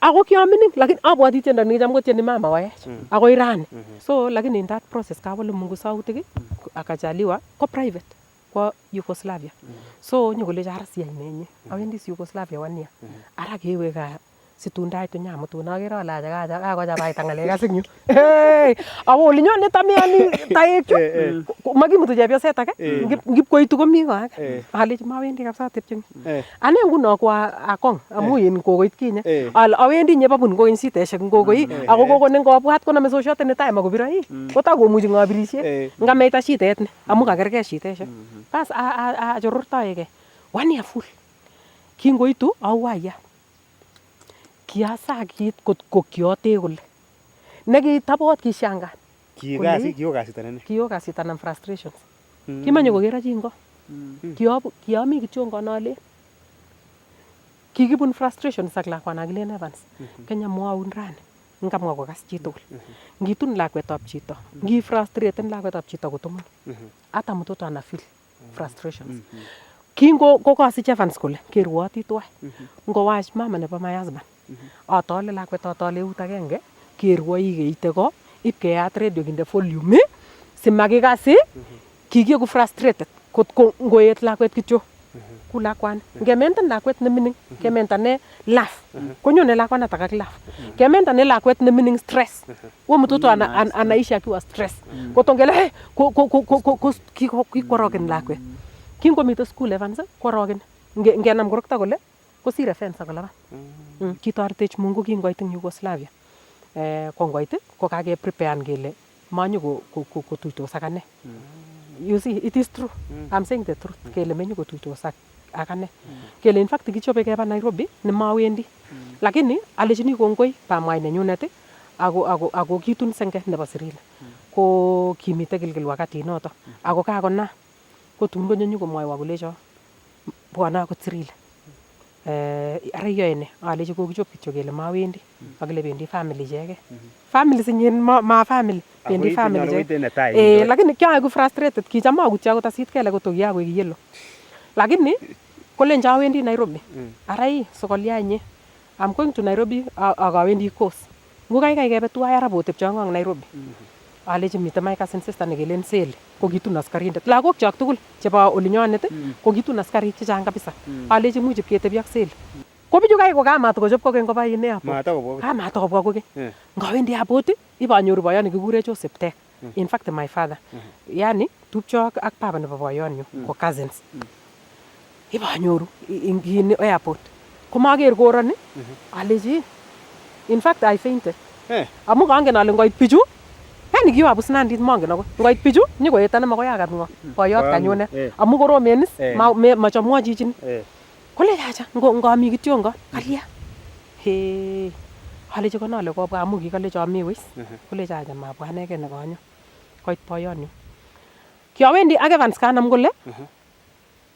ako kiamining lakini abwati tiendo nikicham kotieni mama koech akoi rani so lakini in that process kawale Mungu sautik akajaliwa ko private kwa Yugoslavia so nyokolecha ara siyai nenye awendi Yugoslavia 1 year ara kewe ka situn ndaitu nyamutun akere ale acha kakochabaita ng'alek as ing yu. Ako olinyonet ameyani taek chu makimutu chepyoset age ngipkoitu komi ko age alechi mawendi kabisa atepche eng yu. Ane nguno ko akong amu in kokoit kinye ale awendi nyepabun koin siteshek ngokoi ako kokone ngobwat koname sosiot anytime akobiro kotakomuchi ng'abirishe ngameita shitet ni amu kakergei shiteshek. Bas achorortoegei 1 year full. Kingoitu awaya kiasakit ko kiote kole nekitabot kishangan kiyo kasit anan frustrations kimanye kokero chi ngo kiami kityo ngonale kikibun frustrations ak lakwana kilen Evans Kenya mwaun rani ngamwa kokas chitugul ngitun lakwetab chito ngifrustraten lakwetab chito kotumun hata mtoto ana feel frustrations kingo kokasich Evans kole kerwoti tuwai ngowach mama nebo my husband atole lakwet atole eut agenge kerwoi keite ko ipkeyat radio kinde volume simakikasi kikieku frustrated kotko ngoet lakwet kityo ku lakwani ngementen lakwet nemining kementane laugh konyone lakwanata kak laugh kementane lakwet nemining stress wo mtoto anaishi akiwa stress kotongele kikworoken lakwet kingomite school Evans kworoken ngenam korokta kole kosire fence akolaban kitoretech Mungu kingoit eng Yugoslavia kongoit ko kage preparean kele manyo kotuitos ak ane. You see it is true. I'm saying the truth kele menyo kotuitos ak ane kele in fact kichobe keba Nairobi ne mawendi lakini alechini kongoi pamwai nenyunet ako kitun senge nebo Sirili ko kimite kilgil wakati noto ako kakona kotun konyo komwaiwa kolecho bwana akot Sirili ara yoe ne alechi kokichop kityo kele mawendi akile bendi family icheke family sinyin ma family bendi family icheke lakini kyaeku frustrated kicham akutyo akot asit kele kotokia koek yellow lakini kolenjo awendi Nairobi ara sokolya inye I'm going to Nairobi akawendi course ngokaikai kebe tuwai ara botepchongo ang Nairobi alechi mite my cousin sister nekelen Seli ko kitun askarindet lagok chok tugul chebo olinyonet ko kitun askarik chechang kabisa alechi much ketebi ak Seli ko bichu kai ko kamat kochop kokeny koba ine airport kamat kobwa kokeny ngawendi airport ibanyoru boyot nekikure Joseph Tek in fact my father yani tupcho ak baba nebo boyonyu ko cousins ibanyoru in airport ko mager koroni alechi in fact I fainted amu kangen ale ngoit bichu yani kiwabus Nandi mongen ako ngoit bichu nyikoetan makoi akat ngo boyot kanyune amu koromenis machamwa chichin kole acha ngami kityo ngo kalya alechi konale kobwa amu kikale chami wis kole acha mabwa anege nekonyo koit boyonyu kiawendi ak Evans kanam kole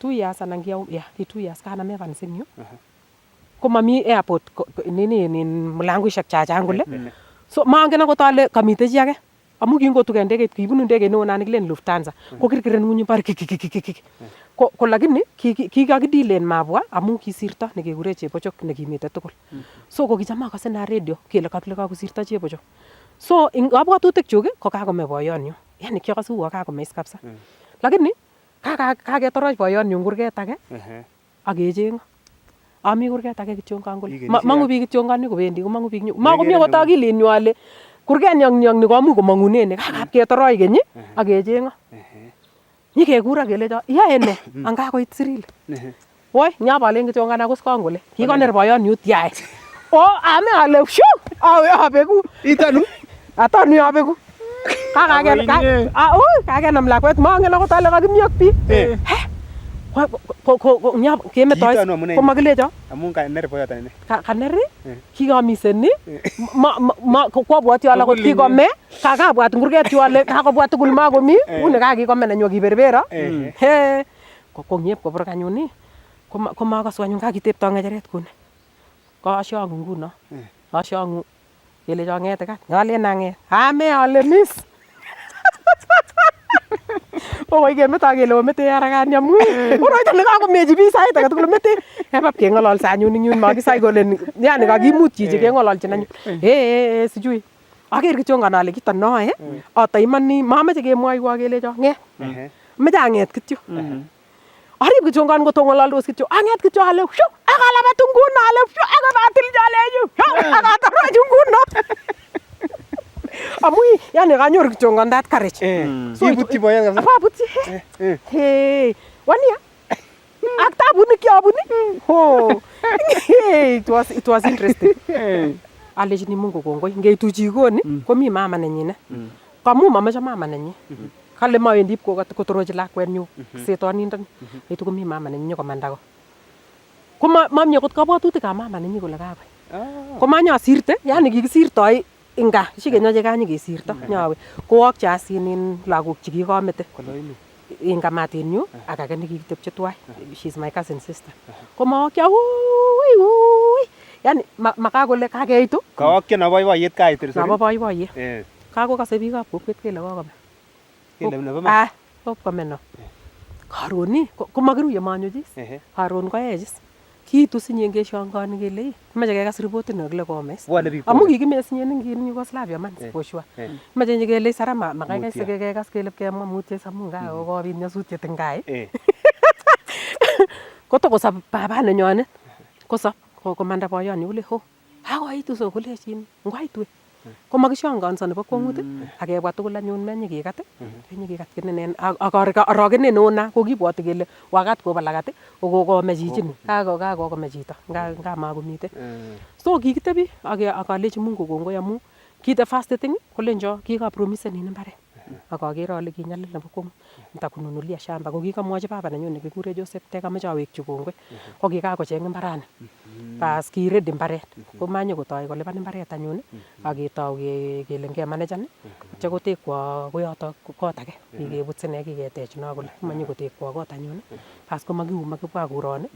2 years anan ki 2 years kanam Evans eng yu ko mami airport nini mlangoishek chachang kole so mangen akot ale kamite chi age amu kingotuke ndegeit kibunu ndegeit neo nani kilen Lufthansa ko kirkiren ng'unyu bar ko lakini kikakidilen mabwa amu kisirto nekekure Chebochok nekimite tugul so ko kicham akase na radio kele kakile kakusirto Chebochok so ing abwatutik chuk ko kakome boyonyu yani kiakase uo kakomeis kabisa lakini kaketoroch boyonyu kurget age akecheng ami kurget age kityo kangol mangu biik kityo ngani kobendi ko mangu biik nyu makomie ko takilinyu ale kurget nyong ni komu komangune ni kakap ketoroch keny akecheng nyikekura kelecho yae ne angakoit Sirili woi nyabalen kityo ngana kus kangole kikoner boyonyu yae ame ale shu awe abeku itanu atanu abeku kakenam lakwet mangen akot ale kakimiok biik kemetoi komakilecho amun kaner boyoto nene kaneri kikamiseni kwabwati ale kot kikome kakabwat ngurget yu ale kakobwat tugul makomi uni kakikome nenyo kiberbero kong'ep kobor kanyuni komakaswa anyun kakitepto ng'echeret kuni kashang'u nguno ashang'u kelecho ng'ete kat ngalen ang'et ame ale miss Oy kemeto kele omete arakani amu oroito nekakomechi biik sait age tugul mete kebab keng'ololse anyun ing yun makisai kole yani kakimut chichi keng'ololchin anyun sijui aker kityo ale kito noe ata imani mamache kemwoiwo kelecho ng'et meche ang'et kityo Arib kichongan kotong'ololdos kityo. Ang'et kityo ale shu akalabat nguno ale shu akabatil jaleju. Akatoroch nguno. Amu yani kanyor kichongan that courage. So ibutyi boyot kabisa. Abutyi. Hey, wania. Ak tabuni kiabuni. Oh. It was interesting. Alechini Mungu kongoi. Ngeitu jikoni komi mama nenyine. Kamu mamache mama nenyi. Kale mawendi kotorochi lakwenyu setoninden. Itu komi mama nenyi komanda ko. Ko mamye kot kabwatutikab mama nenyi kole kabai. Ko manyasirte, yani kikisirtoi inga shikenyoche kanyekesirto nyawe. Koak chasin lagok chikikamete. In kamatinyu ak age nekikitepche tuwai. She's my cousin sister. Ko maakya ui. Yani makakole kakeitu. Kaakya na boiboiyet kait Teresa. Na boiboiyet. Kakokase biikab kokwet kele kokome. Kele nebo ma. Kokome no. Karon komakiruye manyochis. Karon koechis. Kiitu sinye ngeshongoni kele kimache kekas ripotit no kile komes. Amu kikimesinye ngin Yugoslavia man for sure. Kimache nyekele sara makaikai sikekas kele kemwa mutye samu nga kokobit nyasutiet eng gaa. Kotokosop baba nenyonet. Kosop komanda boyoni kole ho. Akoitu so kolechin ngwaitu. Komakishongonso nebo kwong'ut akebwa tugul anyun menyikekat menyikekat kinenen arogenet neo na kokibwoti kele wakat kobalakat kokome chichin kakokome chito nga makomite. So kikitebi akalechi Mungu kongoi amu kite first thing kolenjo kikapromisen imbaret akakere ale kinyalil nebo kwong'ut nitakununulia shamba ko kikamwochi baba nenyu nekikure Joseph tekameche awekchi kongoi ko kikakocheng imbarani pas kiredi imbaret ko manyokotoi kolipan imbaret anyun aketau kele ngemanajan atya kotekwo koyoto kot age kikebut sine kiketech no kole manyokotekwo kot anyun pas komakiuma kibwa kuroni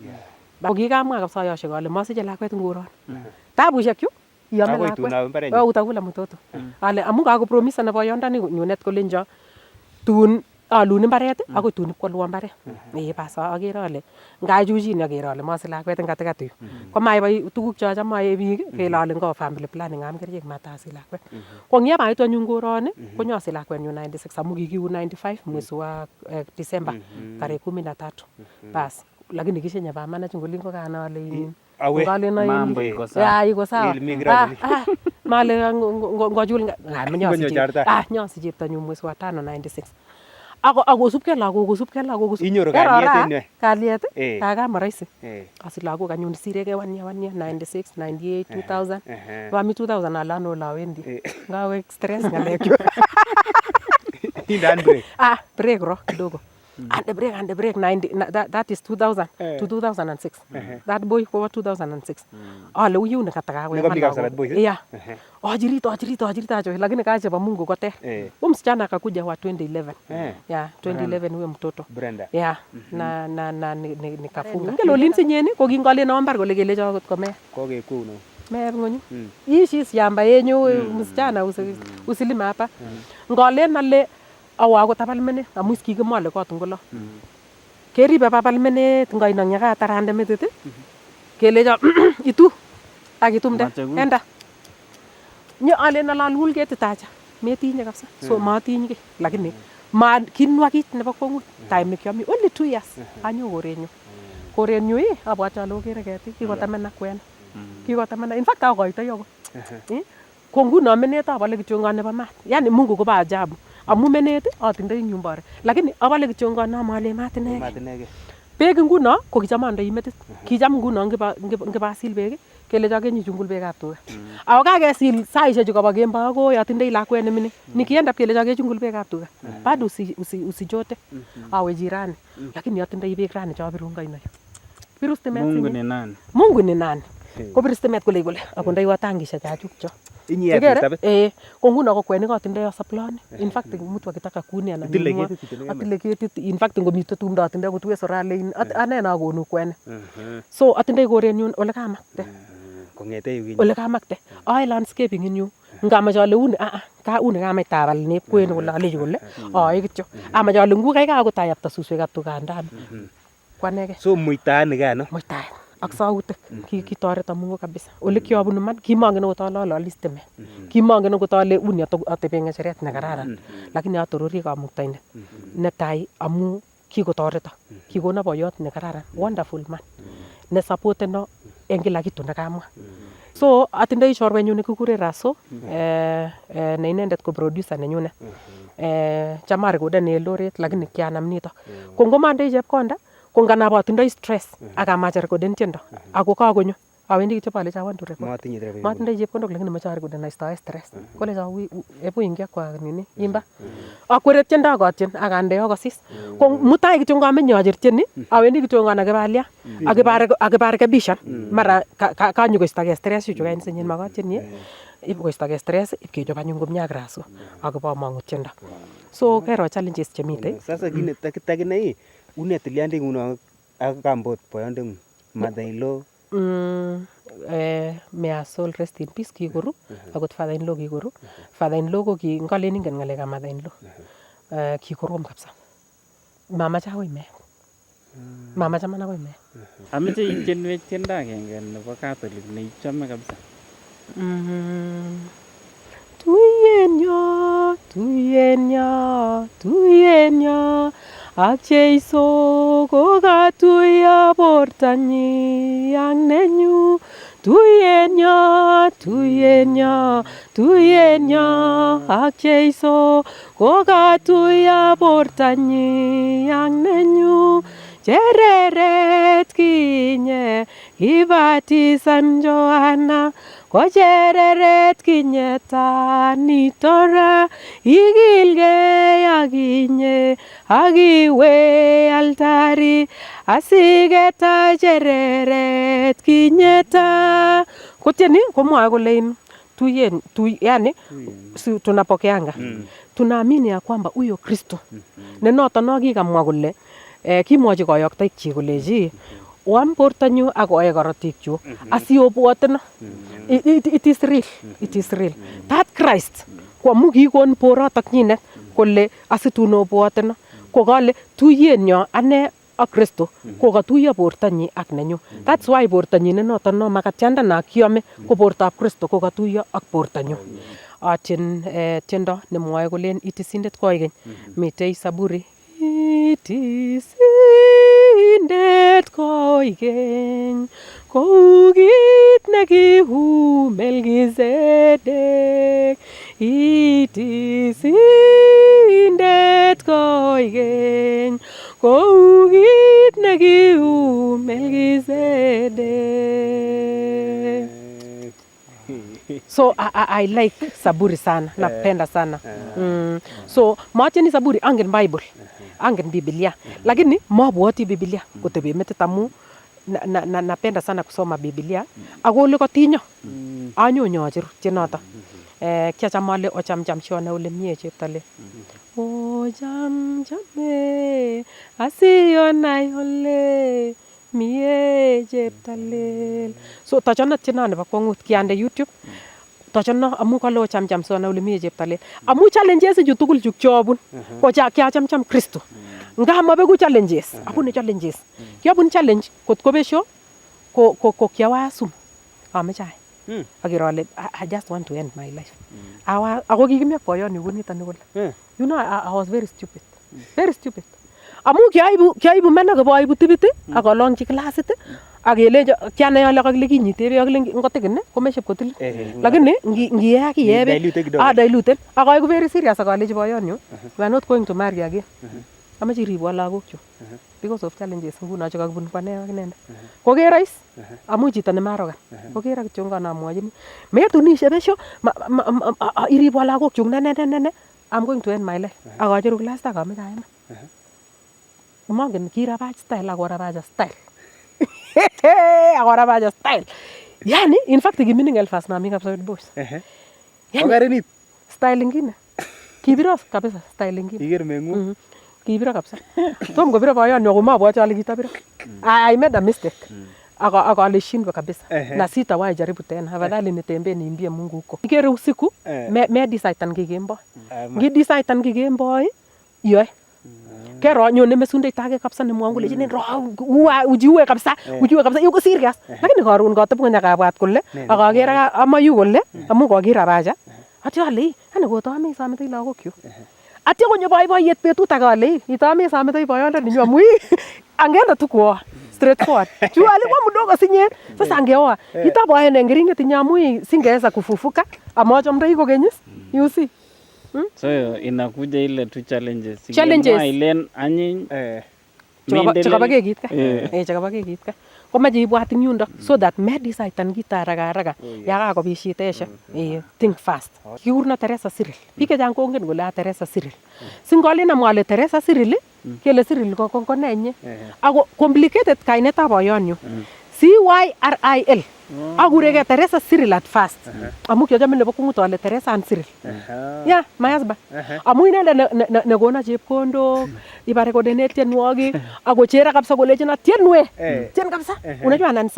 ko kikamwa kapsayoshek ale masiche lakwet nguron tabushek chu iyome lakwet utakula mtoto ale amu kakopromisan boyondoni nyunet kolenjo tun alun imbaret akoi tun ipkolwo mbaret. Pas akere ale ngachuchin akere ale masich lakwet eng katikati yu. Komaibai tuguk chocham ae biik kele ale ngo family planning am kerichek matasich lakwet. Ko ngiamaitu anyun koroni konyasich lakwenyu 96 amu kikiu 95 mwezi wa Disemba tarehe 13. Pas lakini kishenye pamanach ngolin ko kanale mambo iko sawa. Iko sawa. Male ngojul nyasi cheptonyu mwezi wa 5 96. Akosubkei lagok inyoru kalyet kalyet kama rahisi kasi lagok anyun sireke 1 year 96 98 2000 wami 2000 alano lawendi ngawe stress ngalekyo indan break break ro kidogo and the break 90 that is 2000 to 2006 that boy for 2006 ale uyu nekataka ajirito lakini kaje pa Mungu kote msichana akakuja wa 2011 2011 huyo mtoto Brenda na nikafunga ngelo linsinyeni ko kingale naombar kole kelecho kot kome kokekuno mer ngonyu ishi shamba yenyu msichana usilima hapa ngalen ale awa ko tapalmene amu kikimole kot ngolo keribe papalmene ngainang nyaka tarande metit kelecho itu akitumde enda nyo ale nalalul ketit acha metinye kabisa so matinye lakini ma kinwa kit nebo kwong'ut time nekiami only 2 years anyo korenyu abwati ale okere ketik kikotamena kwen kikotamena in fact akoitoi ako ko nguno menet abale kityo nebo mat yani Mungu koba ajabu amu menet atindoi nyumbare lakini abale kityo male mat inege beek nguno ko kicham andoi metit kicham nguno ngibasil beek kele jakenyi chungul beekab tuga ako kakesil saishek chu kaba kembo akoi atindoi lakwet nemini nikienda kele jakechungul beekab tuga bado usijote awe jirani lakini atindoi beek rani chabiru ngaino biru stimet Mungu ni nani ko biru stimet kole akondoi watangishek chachukcho ko nguno ko kwenik atindoi saplani in fact mtu akitaka kuni atile ketit in fact ngomite tumdo atindoi kotue sorale ane na konu kwenik so atindoi korenyun ole kamakte ole kamakte ai landscaping in yu ngamache ale uni uni kamach tabal nep kwen kole alechi kole ai kityo amache ale ngu kai kakotayapta suswekab tuga ndani kwanege so muitaani kano muitaani ak sautik kitoreto Mungu kabisa ole kiabunu man kimangen akot alali stimet kimangen akot ale uni atebe ngecheret ne kararan lakini atorori kamuktaindet netai amu kikotoreto kikono boyot ne kararan wonderful man ne supporteno eng kila kitu nekamwa so atindoi chorwenyu nekikure Raso ne inendet ko producer nenyune chama recordene Eldoret lakini kianam nito ko ngomandoi chepkonda ko nganap atindoi stress akamach recorden tiendo ako kakonyo awendi kityo pale cha want to record matindoi chepkondok lakini mache recorden aistoe stress kole cha ebu ingia kwa nini imba akwere tiendo akatien akande akosis ko mutai kityo ngamenye achertieni awendi kityo nganake balia akibarekebishan mara kanyokoistogei stress yuchu kainsenyin makatieni ibu koistogei stress ipkechop anyun komye ak Raso akipamong'u tiendo so kero challenges chemitei sasa kine takinai une tiliande nguno ak kambot boyondeng'ung mother-in-law may her soul rest in peace kikoru akot father-in-law kikoru father-in-law ko ngalen ingen ng'alekab mother-in-law kikorom kabisa mamache akoi mee mamache man akoi mee Ameche itienwech tiendo agenge nebo Catholic neichome kabisa. Tuyenyo, tuyenyo, tuyenyo ak Jeiso kokatuiyo bortanyi ak nenyu tuyenyo, tuyenyo, tuyenyo ak Jeiso kokatuiyo bortanyi ak nenyu chereret kinye kibatisan Johanna ko chereret kinyeta nitora ikilgei akinye akiwe altari asiketa chereret kinyeta kotieni komwae kole yani tunapokeanga tunaamini ya kwamba huyo Kristo ne noto no kikamwa kole kimwochi koyoktoikchi koleji oam bortanyu ak oe korotikchu asiobwoteno it is real that Christ ko amu kikon borotok nyinet kole asitun obwoteno ko kale tuyenyo ane ak Kristo ko katuiyo bortanyi ak nenyu that's why bortanyi ne noto no makatiandana kiame ko bortab Kristo ko katuiyo ak bortanyu atien tiendo nemwoe kolen itisindet koigeny mitei Saburi itisindet koigeny kou kit nekiu Melkisedek itisindet koigeny kou kit nekiu Melkisedek. So I like Saburi sana, napenda sana. So matieni Saburi, angen Bible, angen Biblia, lakini mabwoti Biblia kutebe metit amu napenda sana kusoma Biblia ako ole katinyo anyonyo acheru tienoto kiacham ale ochamcham shone ole mie cheptole ochamchame asionai ole mie cheptolel so tachona tieno nebo kwang'ut kiande YouTube tachona amu kale ochamcham sona ole mie cheptolel amu challenges chu tugul chu kiabun ko kiachamcham Kristo nga mabeku challenges abune challenges kiabun challenge kot ko besho ko kiawasum ameche akiro ale I just want to end my life ako kikimyak boyoni kunito ni kole you know I was very stupid amu kiaibu mena koboibu tipit ak alongchi klasit ak elejo kianai ale kakile kinyitebe akile ngotikin komeshep kotil lakini ngiye ak iyebe dilute ak aiku very serious ak aleji boyonyu we are not going to marry again amache iribwa lagokchu because of challenges nguno che kakibun kwane ak inendet ko kerais amu chito ne marogan ko kera kityo nganamwachini metunishe besho iribwa lagokchu ne I'm going to end my life ak acheru class tak ameche aema mongen kirabach style ak orabaja style akorabaja style yani in fact kimining Elfas nami Kapsabet boys Okarinit style ingine kibiro kabisa style ingine iker mengu kibiro kabisa tom kobiro boyonyo komabwati ale kitabiro I made a mistake ak alishindwa kabisa na sitawahi jaribu tena afadhali nitembee niimbie Mungu huko ikere usiku me decide kikemboi ngidecide kikemboi yoe kero nyone mesunde tage kabisa nemwangu lejini ro ujiwe kabisa yuko serious lakini karun katebun nyakabwat kole akakera amayu kole amu kakirabaja ati ale ane kotame samete lagokyu atya konyo boiboiyet betut age ale itame samete boyondoni nyo amu angeenda tu kuoa straightforward juu alikuwa mdogo sinye sasa angeoa itaboa na ngeringet nyamu singeweza kufufuka amachomdoi kokenyis you see so inakuja ile tu challenges Challenges. anyiny chekabakekit ka chekabakekit ka komache ibwat ing yundo so that medicine kit haraka yakakobishit esha think fast kikurno Teresa Cyril biik chechang kongen kole Teresa Cyril singolin amwale Teresa Cyril kele Cyril ko nenye ako complicated kainetab boyonyu CYRIL akurege Teresa Cyril at first amu kiachame nebo kungut ale Teresa and Cyril yeah my husband amu inende negona chepkondok ibare kodene tienwogik ako chera kabisa kolechina tienwe tien kabisa unajua ana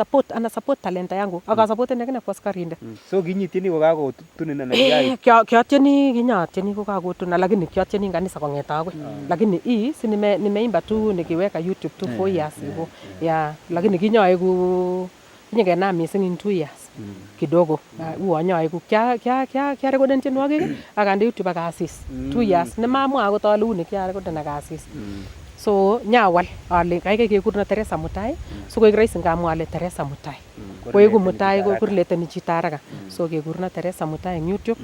support talenta yangu aka support nekene kwa skarinde so kinyitieni kokakotunin na yai kiatieni kinyatieni kokakotuna lakini kiatieni kanisa kongeta akoi lakini hii si nimeimba tu nikiweka YouTube tu 4 years ago yeah lakini kinyoe ku kinyekenam missing in 2 years kidogo uonyoe ku kya rekoden tienwogik akande YouTube akasis 2 years nemamwa akot ale uni kya rekoden akasis so nyawal ale kaikai kekurna Teresa Mutai so koik rahisi ngamwa ale Teresa Mutai koiku Mutai ko kurleteni chito haraka so kekurna Teresa Mutai en YouTube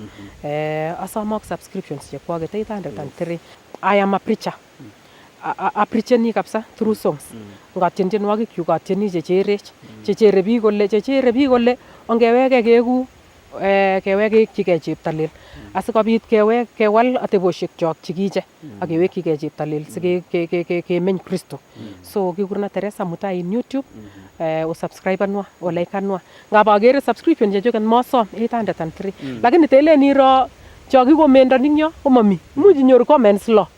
asomok subscriptions chekwaget 803 I am a preacher apricheni kabisa through songs ngatien tienwogik kyuk atieni chechere biik kole ongeweke keku kewekchigei cheptalel asikobit kewal ateboshek chok chikiche akewekchigei cheptalel sikemeny Kristo so kikurna Teresa Mutai in YouTube usubscribe-anwa olaikanwa ngabagere subscription chechuken mosom 803 lakini telen iro chokikomendon ing yo komami imuch inyoru comments lo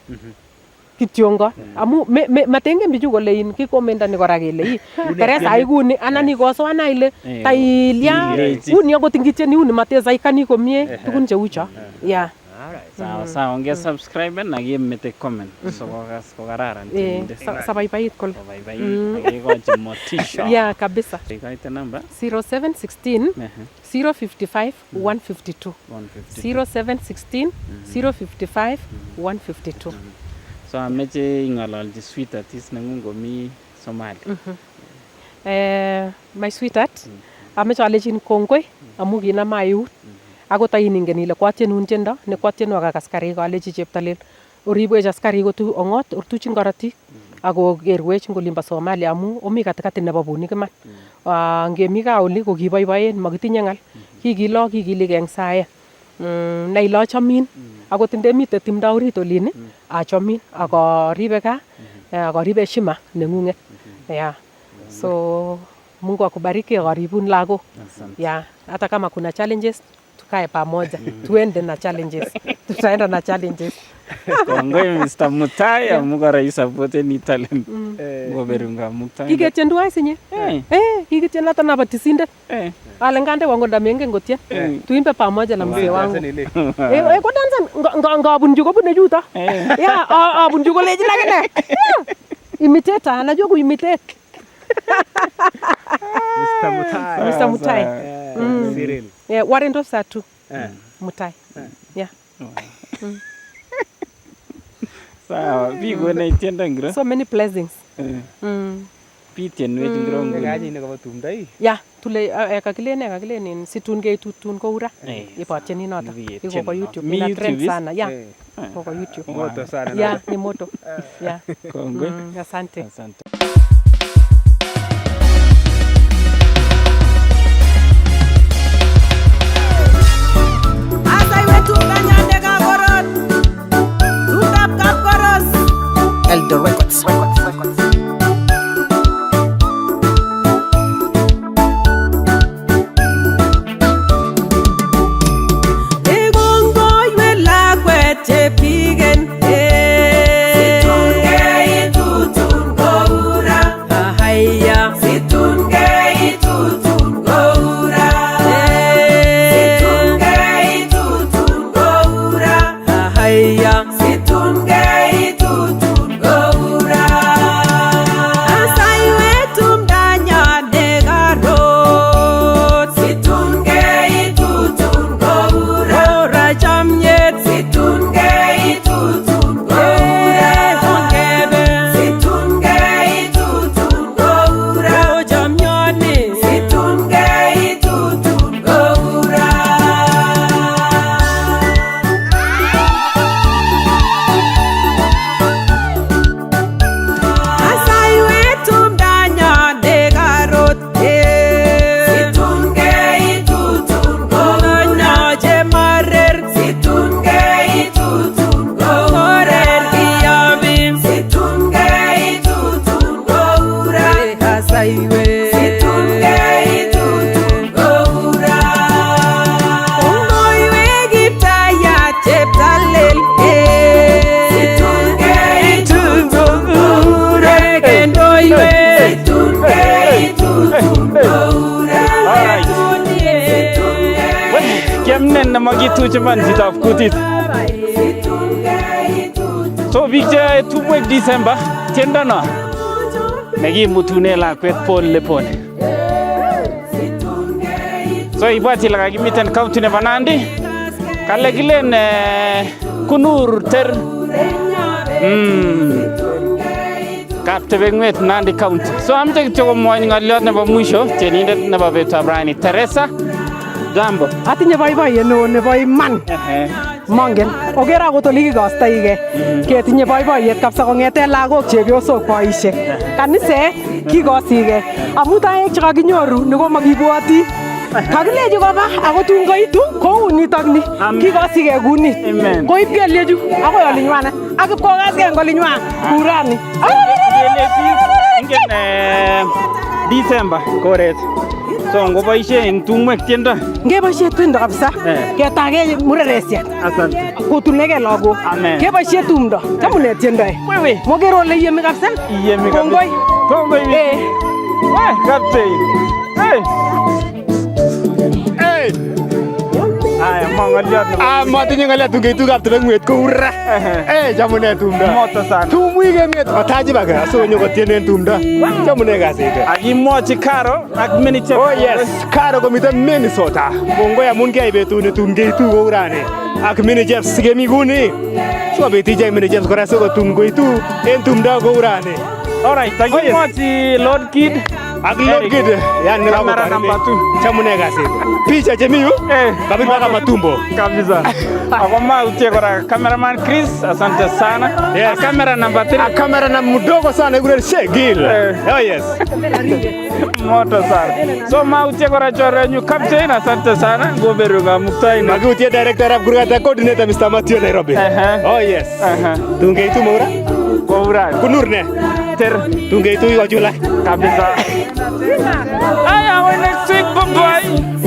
kityongo amu matengen bichu kole in kikomendani kora kele Teresa aiguni anani kosoana ile tailya uni akot ingitieni uni matesaikani komie tukun cheucho yeah sawa onge subscribe na gemete comment so kokararan Tienindet sabaibait kol akekochi motisha yeah kabisa ikaite number 0716 055 152 0716 055 152 so ameche ing'ololchi sweetheart nengung komi Somali my sweetheart ameche alechin kongoi amu kinama eut akot ainin ile kwatienun tiendo ne kwatienwa kaskarik alechi cheptalel oribwech askarik kotu ongot ortuchin korotik ako kerwech ngolimba Somalia amu omi katikati nebo bunik iman ngemi kaa oli ko kiboiboen makitinye ngal kikilo kikilig eng sae nailo chomin akot ndemite timdo orit olin achomin akoribe kaa akoribe heshima nengunget yeah so Mungu akubariki akaribun lagok yeah hata kama kuna challenges tukae pamoja tuende na challenges tutaenda na challenges kongoi Mr. Mutai amukara isupport ni talent ngoberunga Mutai kiketien tuai sinye kiketien hata na Tienindet ale ngande wangu ndamengen ngotien tuimbe pamoja na mzee wangu ko danza ngabunju kobune juta yeah abunju koleji lakini imitator anajua kuimitate Mr. Mutai Cyril yeah warendo saa tu Mutai yeah sawa biko na itienda ngiro so many blessings pitien weji ngiro ngaji ne kabatumda hii yeah tule kakilene situn keitutun koura ipatieni noto iko kwa YouTube ina trend sana yeah kwa YouTube moto sana yeah ni moto yeah kongoi asante Elder Records. Situn gay tutun go ura makituch iman chitab kutit. So biik che tumwek December tiendo no nekimutune lakwet pole pole. So ibwat ile kakimiten county nebo Nandi kale kilen kunur ter kaptebengwet Nandi county. So amche kityo komwony ng'oliot nebo mwisho tienindet nebo betutab rani Teresa. Jambo. Atinye boiboiyet neo nebo iman. Mongen oker akot ole kikostoike ketinye boiboiyet kabisa kong'ete lagok chepyosok boisiek kaniset kikosike amu taek chekakinyoru nekomakibwoti kakilechi koba ako tun koitu kou nitokni kikosike kunit koib kelyechu akoi olinywanet ak ipkokaske eng olinywan kurani ingen December koret. So ngoboisie eng tumwek tiendo. Ngeboisie tiendo kabisa ketage mureresiat. Asante. Kotunege lagok. Keboisie tumdo. Chamune tiendo. Wewe. Moker ole yemi kabisa. Yemi kabisa. Kongoi. Kongoi. Wah, kaptei. Hey. Hey. Aya mangoliot. Matinye ngoliot tungeitu kaptebengwet koura. Chamune tumdo. Moto sana. Tumwi kemet otaji baga so nyokotienen tumdo. Chamune kasit. Akimwochi Karo ak Minute. Oh yes, Karo komiten Minnesota. Kongoi amun kiyai betuni tungeitu kourane. Ak Minute sikemi kuni. Sikobit ijai Minute kora sikotun koitu en tumdo kourane. Alright, akimwochi Lord Kid. Ak Lord Kid, yani kamera number 2. Chamune kasit. Picha chemi yu kabisa kama matumbo. Kabisa. Ako mautie kora cameraman Chris, asante sana. Yes. Kamera number 3. Kamera na mdogo sana yule Shegil. Oh yes. Moto sana. So mautie kora chorenyu captain, asante sana. Ngoberuga muktai na. Magutie director of Gurgata coordinator Mr. Matthew Nairobi. Oh yes. Tungeitu mura? Koura. Kunurne. Ter. Tungeitu yojula. Kabisa. Aya, next week, bye-bye.